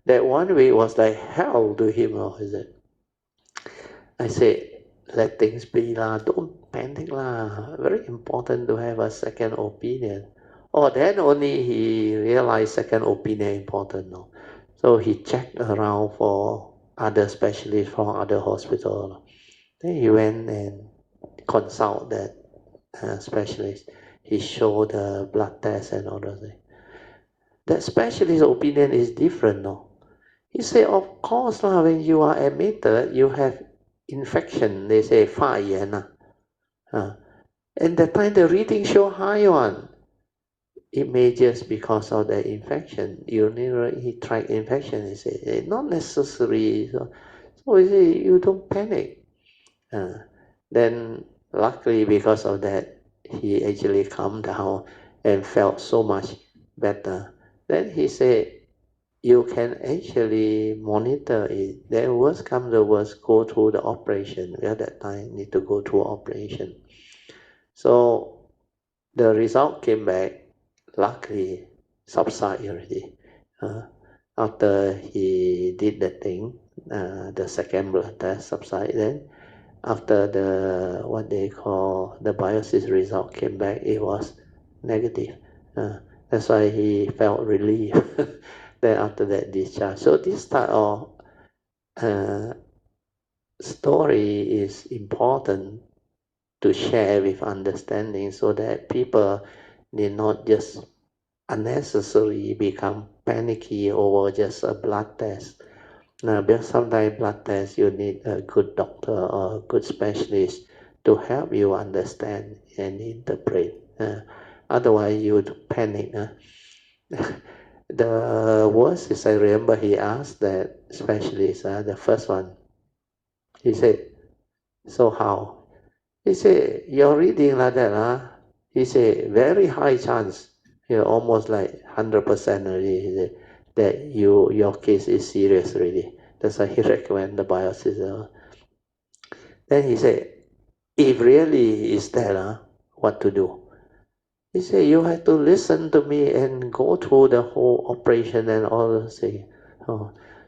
That 1 week was like hell to him. No? He said, I said, let things be lah. Don't panic lah. Very important to have a second opinion. Oh, then only he realized second opinion important. No? So he checked around for other specialists from other hospitals. Then he went and consult that specialist. He showed the blood test and all those things. That specialist's opinion is different. No? He said, of course, when you are admitted, you have infection. They say 发炎 and that time the reading show high one. It may just because of the infection, urinary tract infection. He said, not necessary. So he said, you don't panic. Then luckily because of that, he actually calmed down and felt so much better. Then he said, you can actually monitor it. Then worst comes to worst, go through the operation. At that time, need to go through operation. So the result came back, luckily subside already. After he did the thing, the second blood test subside. Then after the what they call the biopsy result came back, it was negative. That's why he felt relief. Then after that discharge. So this type of story is important to share with understanding, so that people need not just unnecessarily become panicky over just a blood test. Because sometimes blood test you need a good doctor or a good specialist to help you understand and interpret. Otherwise you would panic. The worst is, I remember he asked that specialist, the first one, he said, so how? He said, you're reading like that, He said, very high chance, almost like 100% already, he said, that your case is serious already. That's why he recommend the biopsy. Then he said, if really is that, what to do? He said, you have to listen to me and go through the whole operation and all those things.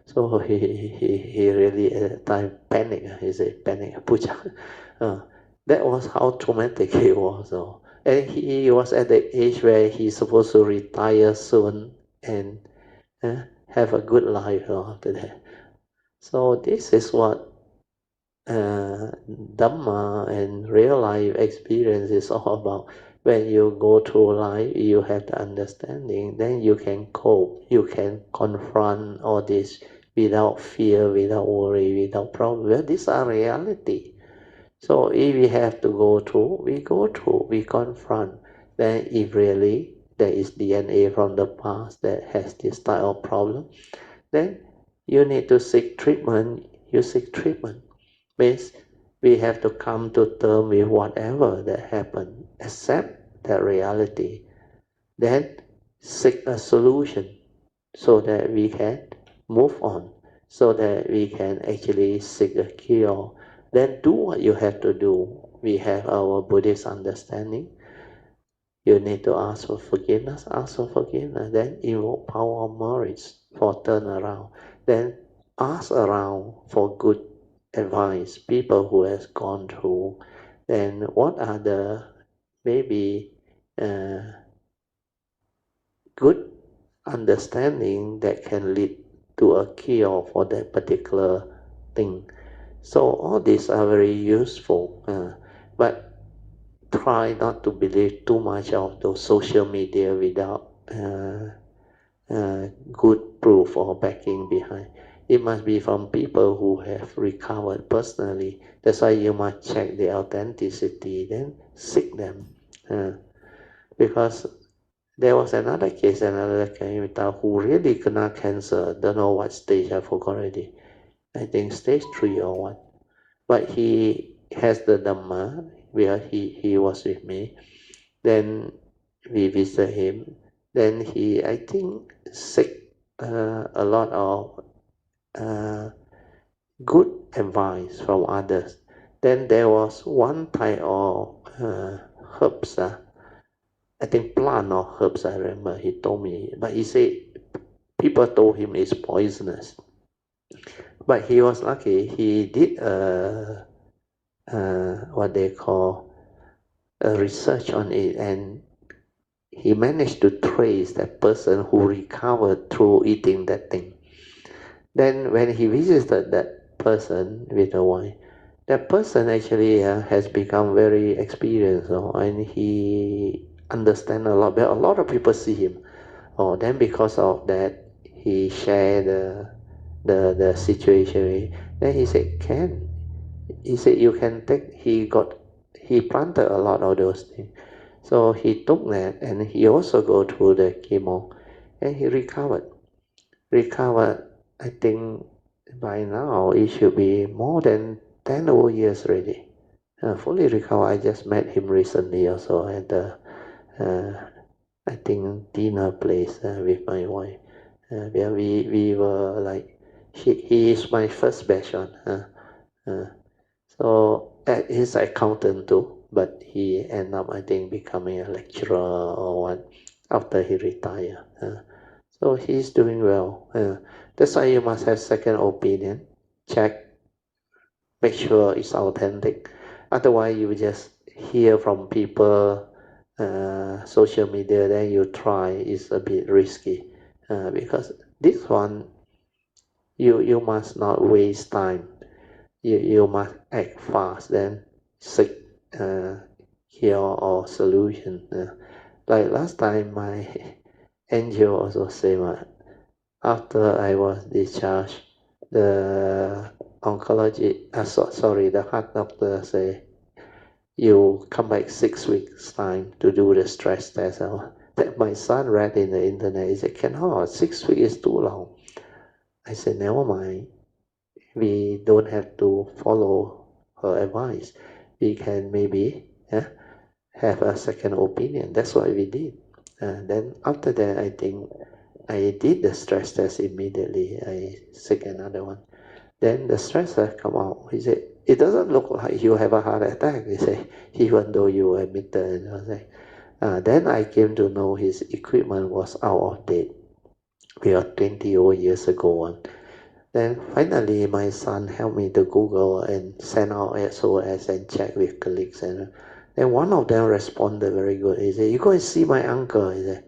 So he really at the time panicked. He said, panic, Puja. That was how traumatic it was. And he was at the age where he's supposed to retire soon and have a good life after that. So this is what Dhamma and real life experience is all about. When you go through life, you have the understanding, then you can cope, you can confront all this without fear, without worry, without problem. Well, these are reality. So if we have to go through, we go through, we confront. Then if really there is DNA from the past that has this type of problem, then you need to seek treatment, you seek treatment. Means we have to come to terms with whatever that happened, accept that reality, then seek a solution so that we can move on, so that we can actually seek a cure. Then do what you have to do. We have our Buddhist understanding. You need to ask for forgiveness, then invoke power of merits for turnaround. Then ask around for good advice, people who has gone through. Then what are the maybe good understanding that can lead to a cure for that particular thing. So all these are very useful, but try not to believe too much of those social media without good proof or backing behind. It must be from people who have recovered personally. That's why you must check the authenticity, then seek them. Because there was another case, another candidate who really kena cancer, don't know what stage, I forgot already. I think stage 3 or what. But he has the Dhamma, where he was with me. Then we visit him. Then he, I think, seek a lot of good advice from others. Then there was one type of herbs, I think plant or herbs, I remember he told me, but he said people told him it's poisonous. But he was lucky, he did what they call a research on it, and he managed to trace that person who recovered through eating that thing. Then when he visited that person with the wife, that person actually has become very experienced, and he understands a lot. But a lot of people see him. Then because of that, he shared the situation. Then he said, "Can?" He said, "You can take." He planted a lot of those things. So he took that, and he also go through the chemo, and he recovered. I think by now it should be more than 10 over years already. Fully recovered. I just met him recently also at the, I think, dinner place with my wife. Where we were like, he is my first batch on. So he's accountant too, but he ended up, I think, becoming a lecturer or what after he retired. So he's doing well. That's why you must have second opinion. Check, make sure it's authentic. Otherwise, you just hear from people, social media, then you try. It's a bit risky because this one, you must not waste time. You must act fast, then seek cure or solution. Like last time, my angel also said, after I was discharged, the the heart doctor say, you come back 6 weeks time to do the stress test. That my son read in the internet, he said, cannot, 6 weeks is too long. I said, never mind, we don't have to follow her advice. We can maybe have a second opinion. That's what we did. Then after that, I think I did the stress test immediately. I seek another one. Then the stress test come out. He said, it doesn't look like you have a heart attack. He said, even though you admitted. And I was like, then I came to know his equipment was out of date. We are 20 over years ago. Then finally, my son helped me to Google and send out SOS and check with colleagues. And then one of them responded very good. He said, you go and see my uncle. He said,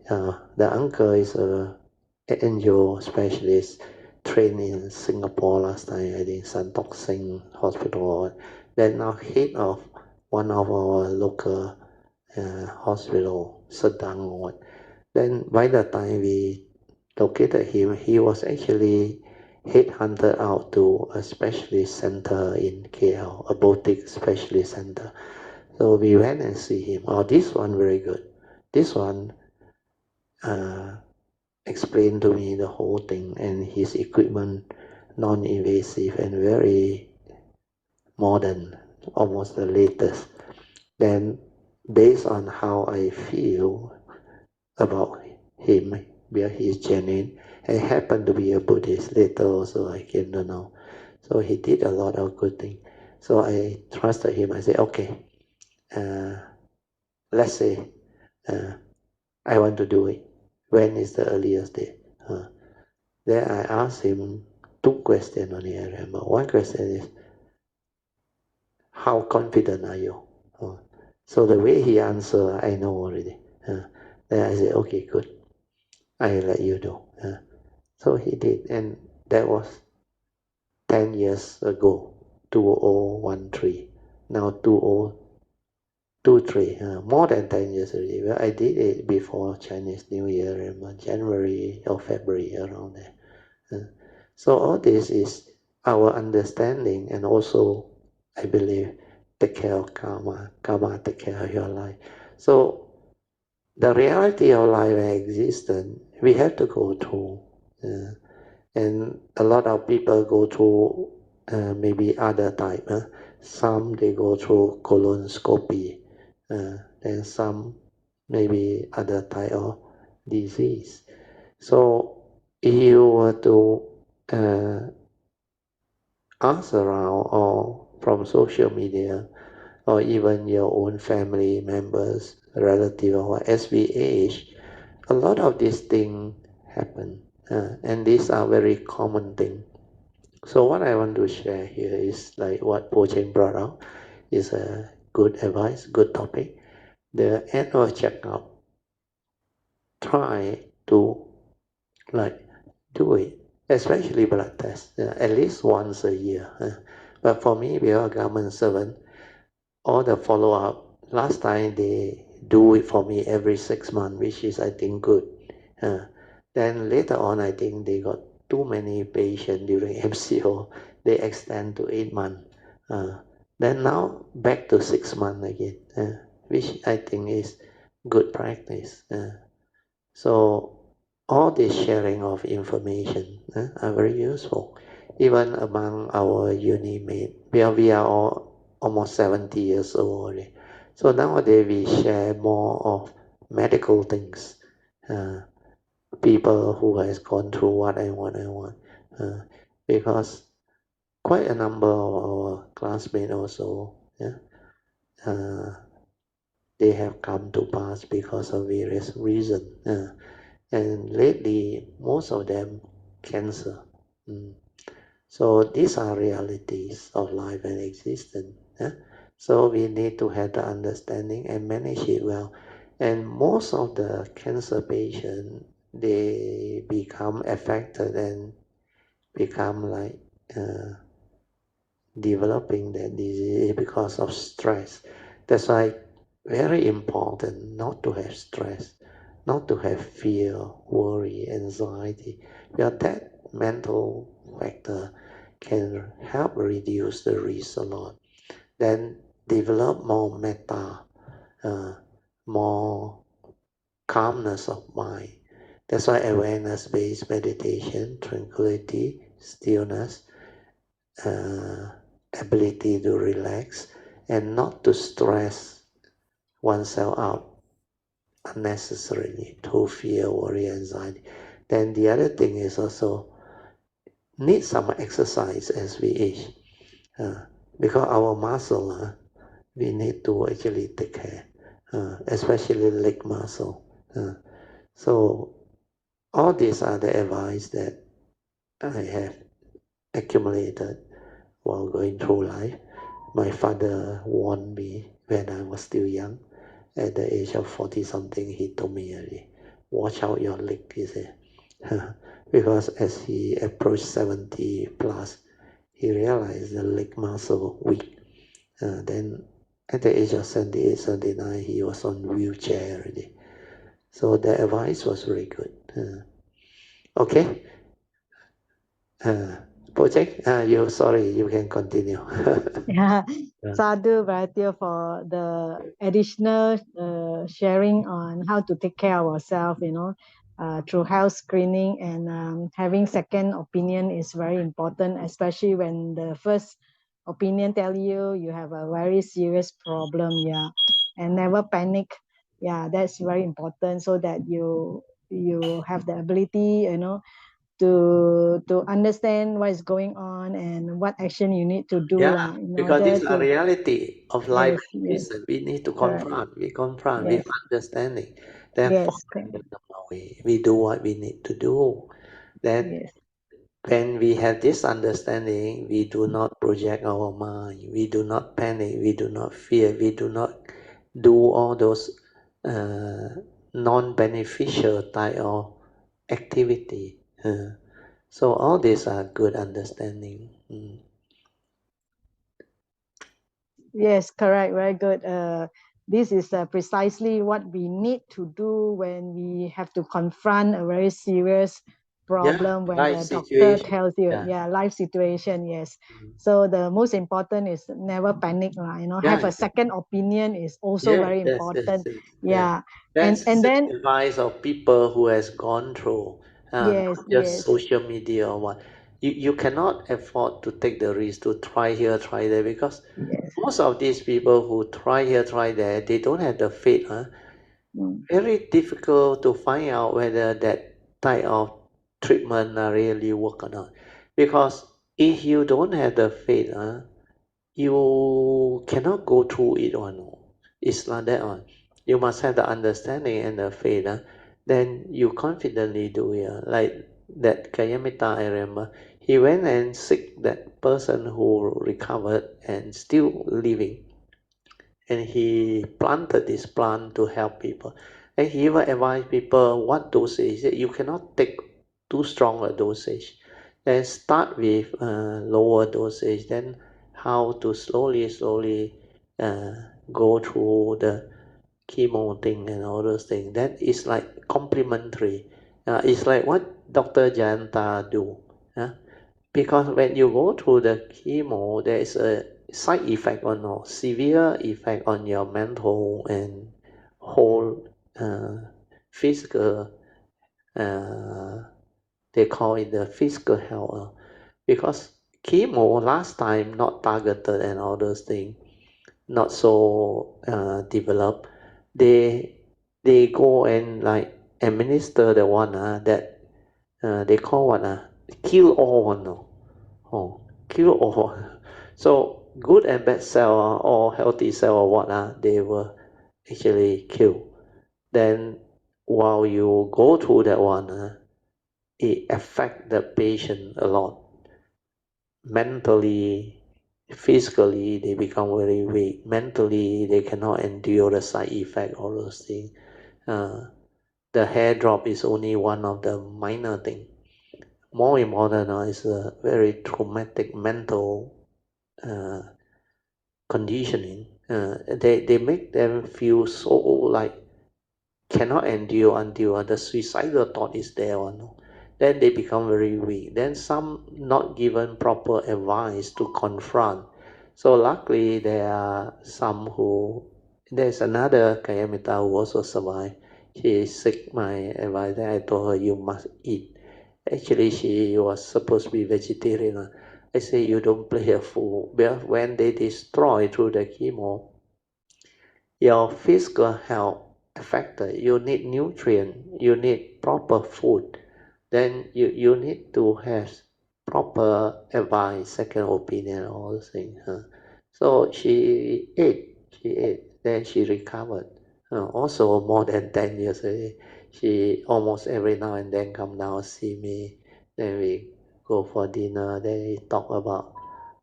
the uncle is a angel specialist trained in Singapore last time, I think Santok Singh Hospital. Then now head of one of our local hospital, Sedang or what. Then by the time we located him, he was actually headhunted out to a specialist center in KL, a boutique specialist center. So we went and see him. This one very good. This one explained to me the whole thing, and his equipment non-invasive and very modern, almost the latest. Then based on how I feel about him, where he's genuine, and happened to be a Buddhist later also I came to know. So he did a lot of good things. So I trusted him. I said, okay, let's say I want to do it. When is the earliest date? Then I asked him 2 questions only, I remember. One question is, how confident are you? So the way he answered, I know already. Then I said, okay, good. I let you do. So he did, and that was 10 years ago, 2013. Now 2023, more than 10 years already. Well, I did it before Chinese New Year, remember, January or February, around there. So all this is our understanding, and also, I believe, take care of karma. Karma take care of your life. So the reality of life and existence, we have to go through. And a lot of people go through maybe other type. some they go through colonoscopy, then some maybe other type of disease. So if you were to ask around or from social media or even your own family members, relative, or as we age, a lot of these things happen, and these are very common things. So what I want to share here is like what Po Cheng brought out is a good advice, good topic. The annual checkup, try to like do it, especially blood test, at least once a year. But for me, we are a government servant, all the follow-up, last time they do it for me every 6 months, which is I think good. Then later on, I think they got too many patients during MCO, they extend to 8 months. Then now back to 6 months again, which I think is good practice. So all this sharing of information are very useful, even among our uni mate. We are all almost 70 years old already. So nowadays we share more of medical things. Uh, People who has gone through what I want, because quite a number of our classmates also, yeah, uh, they have come to pass because of various reasons. And lately, most of them cancer. Mm. So these are realities of life and existence. So we need to have the understanding and manage it well. And most of the cancer patients, they become affected and become like uh, developing that disease because of stress. That's why very important not to have stress, not to have fear, worry, anxiety. Because that mental factor can help reduce the risk a lot. Then develop more metta, uh, more calmness of mind. That's why awareness-based meditation, tranquility, stillness, uh, ability to relax and not to stress oneself out unnecessarily through fear, worry, anxiety. Then the other thing is also need some exercise as we age, because our muscle, we need to actually take care, especially leg muscle. So all these are the advice that I have accumulated while going through life. My father warned me when I was still young. At the age of 40 something, he told me already, watch out your leg, he said. Because as he approached 70 plus, he realized the leg muscle weak. Then at the age of 78, 79, he was on wheelchair already. So the advice was very good. Okay. Po Cheng, you can continue. Yeah, Yeah. Sadhu Vaidya for the additional sharing on how to take care of ourselves, through health screening, and having second opinion is very important, especially when the first opinion tell you you have a very serious problem, yeah, and never panic. Yeah, that's very important so that you have the ability, to understand what is going on and what action you need to do Yeah, lah, in because order these are to. reality of life Yes, and yes, existence. We need to correct. confront with Yes, understanding. Then yes, follow the normal way. We do what we need to do. Then yes, when we have this understanding, we do not project our mind. We do not panic. We do not fear. We do not do all those non-beneficial type of activity. So all these are good understanding. yes, correct. Very good. This is precisely what we need to do when we have to confront a very serious Yeah, problem when life the doctor situation. tells you, Yeah. yeah, life situation. Yes. Mm. So the most important is never panic, lah. Have Yeah, a second opinion is also yes, very yes, yes, important. yes, yes. Yeah, and That's and the then advice of people who has gone through, not yes, just yes. social media or what. you cannot afford to take the risk to try here, try there, because yes. most of these people who try here, try there, they don't have the faith. Very difficult to find out whether that type of treatment really work or not. Because if you don't have the faith, you cannot go through it one. It's like that one. You must have the understanding and the faith. Then you confidently do it. Like that Kayamita, I remember, he went and seek that person who recovered and still living. And he planted this plant to help people. And he even advised people what dosage. He said, you cannot take too strong a dosage. Then start with lower dosage. Then how to slowly go through the chemo thing and all those things. That is like complementary. It's like what Dr. Jayanta do. Because when you go through the chemo, there is a side effect or no severe effect on your mental and whole physical. They call it the physical health. Because chemo last time not targeted and all those things, not so developed. They go and like administer the one that they call what kill all one. No? Oh, kill all. So good and bad cell or healthy cell or what they will actually kill. Then while you go through that one, it affect the patient a lot. Mentally, physically, they become very weak. Mentally, they cannot endure the side effect, all those things. The hair drop is only one of the minor things. More important is a very traumatic mental conditioning. They make them feel so like cannot endure until the suicidal thought is there. Then they become very weak. Then some not given proper advice to confront. So luckily there are some who, there's another Kayamita who also survived. She seek my advice. Then I told her you must eat. Actually she was supposed to be vegetarian. I say you don't play a fool. When they destroy through the chemo, your physical health affected. You need nutrient, you need proper food. Then you need to have proper advice, second opinion, all those things. So she ate, then she recovered. Also more than 10 years already. She almost every now and then come down see me. Then we go for dinner. Then we talk about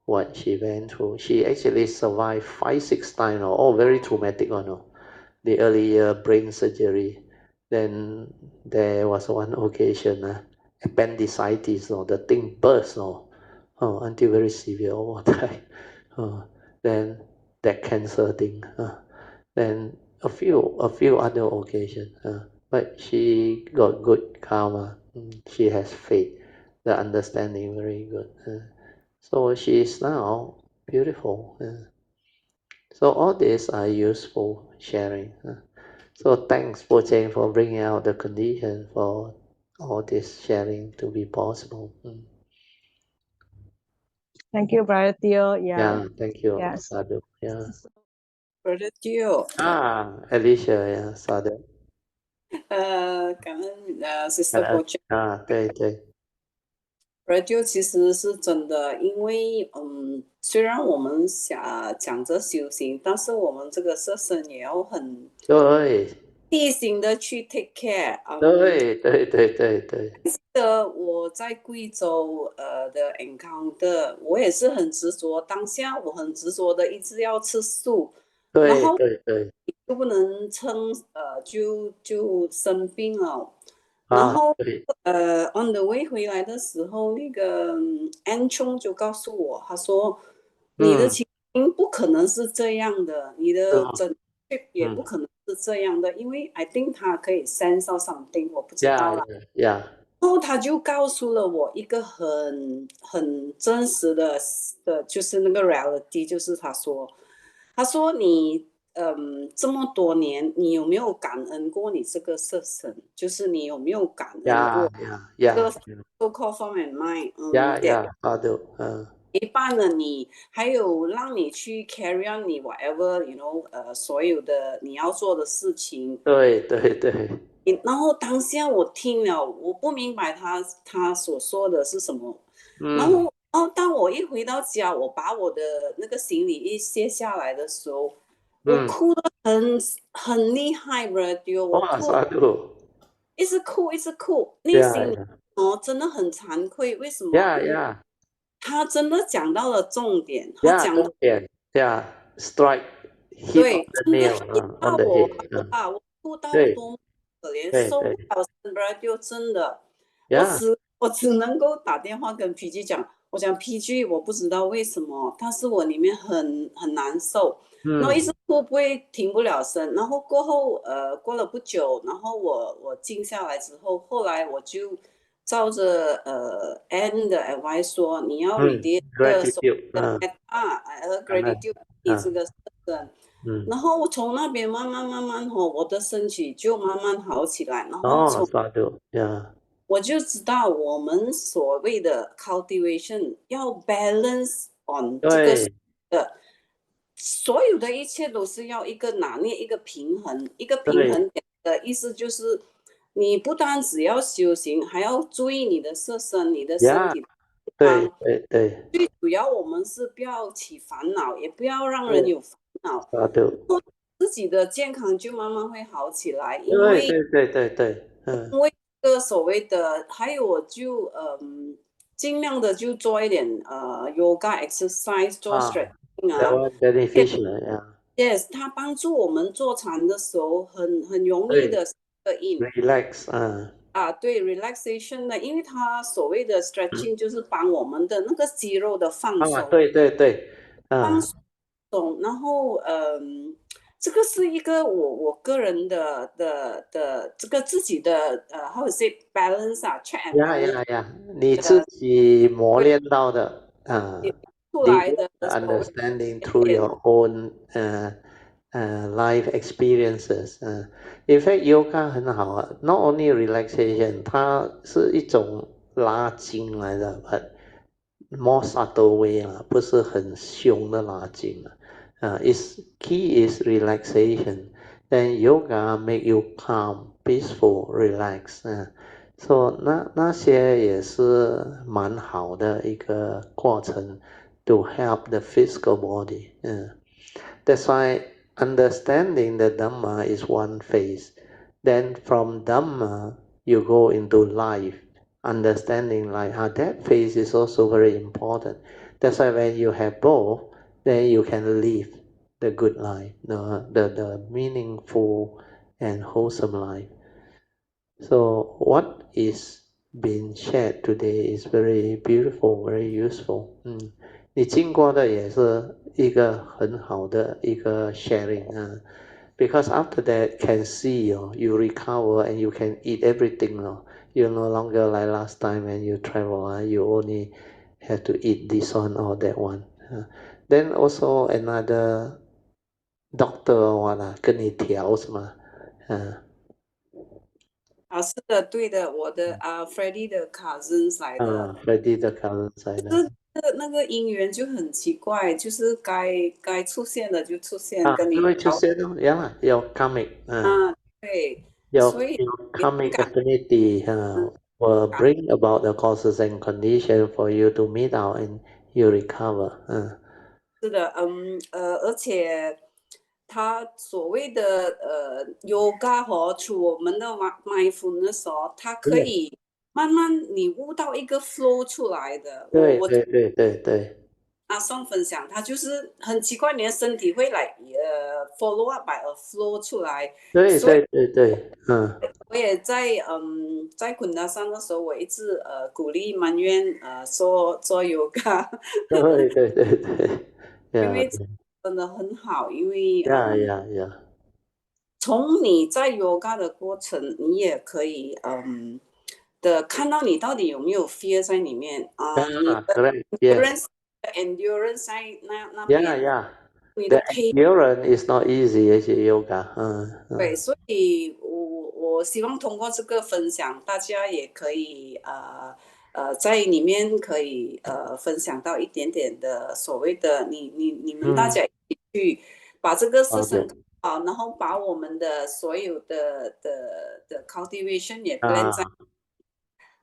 what she went through. She actually survived 5, 6 times. All very traumatic. The earlier brain surgery. Then there was one occasion, appendicitis. The thing burst. Until very severe all time. Then that cancer thing. Then a few other occasions. But she got good karma. She has faith. The understanding very good. So she is now beautiful. So all these are useful sharing. So thanks Poh Cheng for bringing out the condition for all this sharing to be possible. Thank you, Brother Teo. Yeah, thank you. Yes. Sadhu. Yeah. Brother Teo. Alicia, yeah, Sadhu. 感恩Sister Poh Cheng。对。Brother Teo 其实是真的，因为虽然我们讲着修行，但是我们这个设身也要很细心的去 take care。对。记得我在贵州的 encounter， 我也是很执着，当下我很执着的一直要吃素，然后就不能撑就生病了，然后on the way 回来的时候，那个安冲就告诉我，他说你的情形不可能是这样的，你的整也不可能是这样的，因为 I think 他可以 sense out something， 我不知道啦。然后他就告诉了我一个很真实的就是那个 reality， 就是他说你这么多年，你有没有感恩过你这个色身？就是你有没有感恩过这个 so-called form and mind？陪伴了你，还有让你去 carry on 你 whatever you know 所有的你要做的事情。对对对。然后当下我听了，我不明白他所说的是什么。然后当我一回到家，我把我的那个行李一卸下来的时候，我哭得很厉害 ，radio， 我哭，一直哭一直哭，内心真的很惭愧。为什么？因为他真的讲到了重点，他讲重点，strike，对，真的 hit 到我我哭到多么可怜，受不了 radio， 真的，我只能够打电话跟 PG 讲，我讲 PG， 我不知道为什么，但是我里面很难受，然后一直哭不会停不了声，然后过后过了不久，然后我静下来之后，后来我就照着N 的 advice 说，你要 reduce 的 gratitude 这个身，然后我从那边慢慢我的身体就慢慢好起来，然后我就知道我们所谓的 cultivation 要 balance on 这个的，所有的一切都是要一个拿捏一个平衡，一个平衡点的意思就是，你不单只要修行，还要注意你的色身，你的身体健康。对。最主要我们是不要起烦恼，也不要让人有烦恼，自己的健康就慢慢会好起来。因为因为这个所谓的，还有我就尽量的就做一点yoga exercise， 做 stretching yes， 它帮助我们坐禅的时候很容易的 relax 对 relaxation 的，因为它所谓的 stretching 就是帮我们的那个肌肉的放松，放松，然后这个是一个我个人的这个自己的how to say balance check and balance， 你自己磨练到的出来的 understanding through your own life experiences in fact yoga 很好not only relaxation 它是一种拉筋来的 but more subtle way 不是很凶的拉筋key is relaxation then yoga make you calm peaceful relax so 那些也是蛮好的一个过程 to help the physical body that's why understanding the Dhamma is one phase then from Dhamma you go into life understanding life that phase is also very important that's why when you have both then you can live the good life the meaningful and wholesome life so what is being shared today is very beautiful, very useful. 你经过的也是一个很好的一个 sharing because after that can see you recover and you can eat everything you no longer like last time when you travel you only have to eat this one or that one then also another doctor or what 跟你调是吗是的，对的，我的Freddie 的 cousins 来的，Freddie 的 cousins 来的，那个姻缘就很奇怪，就是该出现的就出现，跟你就会出现有 karmic 对，有所以 karmic affinity will bring about the causes and condition for you to meet out and you recover 是的，而且他所谓的yoga 除我们的 mindfulness 它可以慢慢你悟到一个 flow 出来的。对。阿宋分享，他就是很奇怪，你的身体会来follow up by a flow 出来。对，我也在昆达山的时候，我一直鼓励埋怨做 yoga。对，因为真的很好，因为从你在 yoga 的过程，你也可以看到你到底有没有 fear 在里面你的 endurance 在那边， The endurance is not easy as yoga. 对，所以我希望通过这个分享，大家也可以在里面可以分享到一点点的所谓的你们大家一起去把这个事情搞好，然后把我们的所有的cultivation 也 blend 在，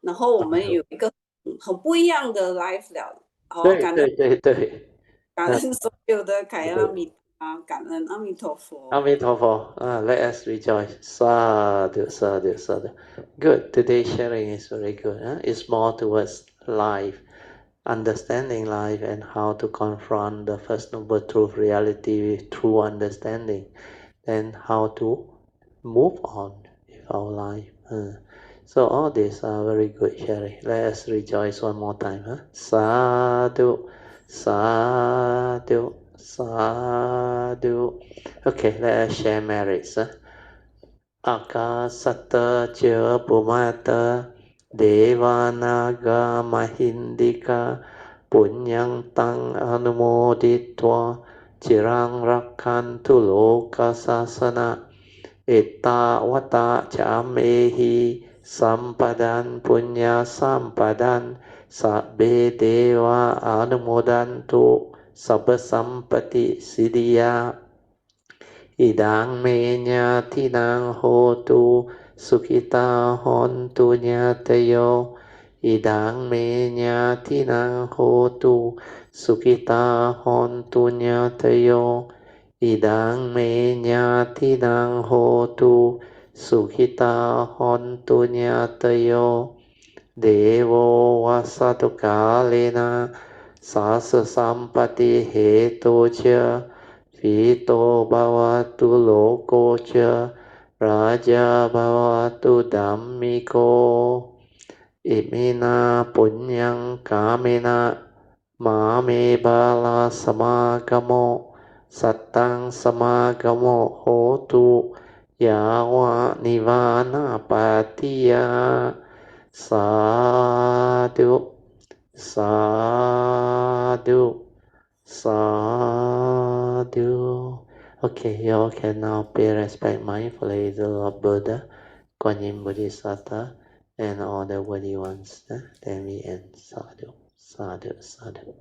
然后我们有一个很不一样的 life 了。对对对对，感恩所有的凯拉米达，感恩阿弥陀佛。阿弥陀佛. Let us rejoice. Sadhu, sadhu, sadhu. Good. Today's sharing is very good. It's more towards life, understanding life and how to confront the First Noble Truth reality with true understanding, and how to move on with our life. So all these are very good sharing. Let us rejoice one more time. Sadhu, sadhu, sadhu. Okay, let us share merits. Akasata ca Bhumata Devanaga Mahindika Punyang Tang Anumoditva Chirang Rakhantu Loka Sasana Etta Vata Chamehi Sampadan Punya Sampadan Sabbe Deva Anumodantu Sabba Sampati Siddhya Idang me nyatinang hotu Sukhita hontu nyatayo Idang me nyatinang hotu Sukhita hontu nyatayo Idang me nyatinang hotu Sukhita hontu nyatayo Devo vasatu kalena Sasa sampati hetu cha Vito bhavatu loko cha Raja bhavatu dhammiko Imina punyang kamena Mame bala samagamo Sattang samagamo hotu Yawa nivana patiya Sadhu Sadhu Sadhu. Okay, you all can now pay respect mindfully to Lord Buddha, Kuan Yin Bodhisattva, and all the worthy ones. Then we end. Sadhu, sadhu, sadhu.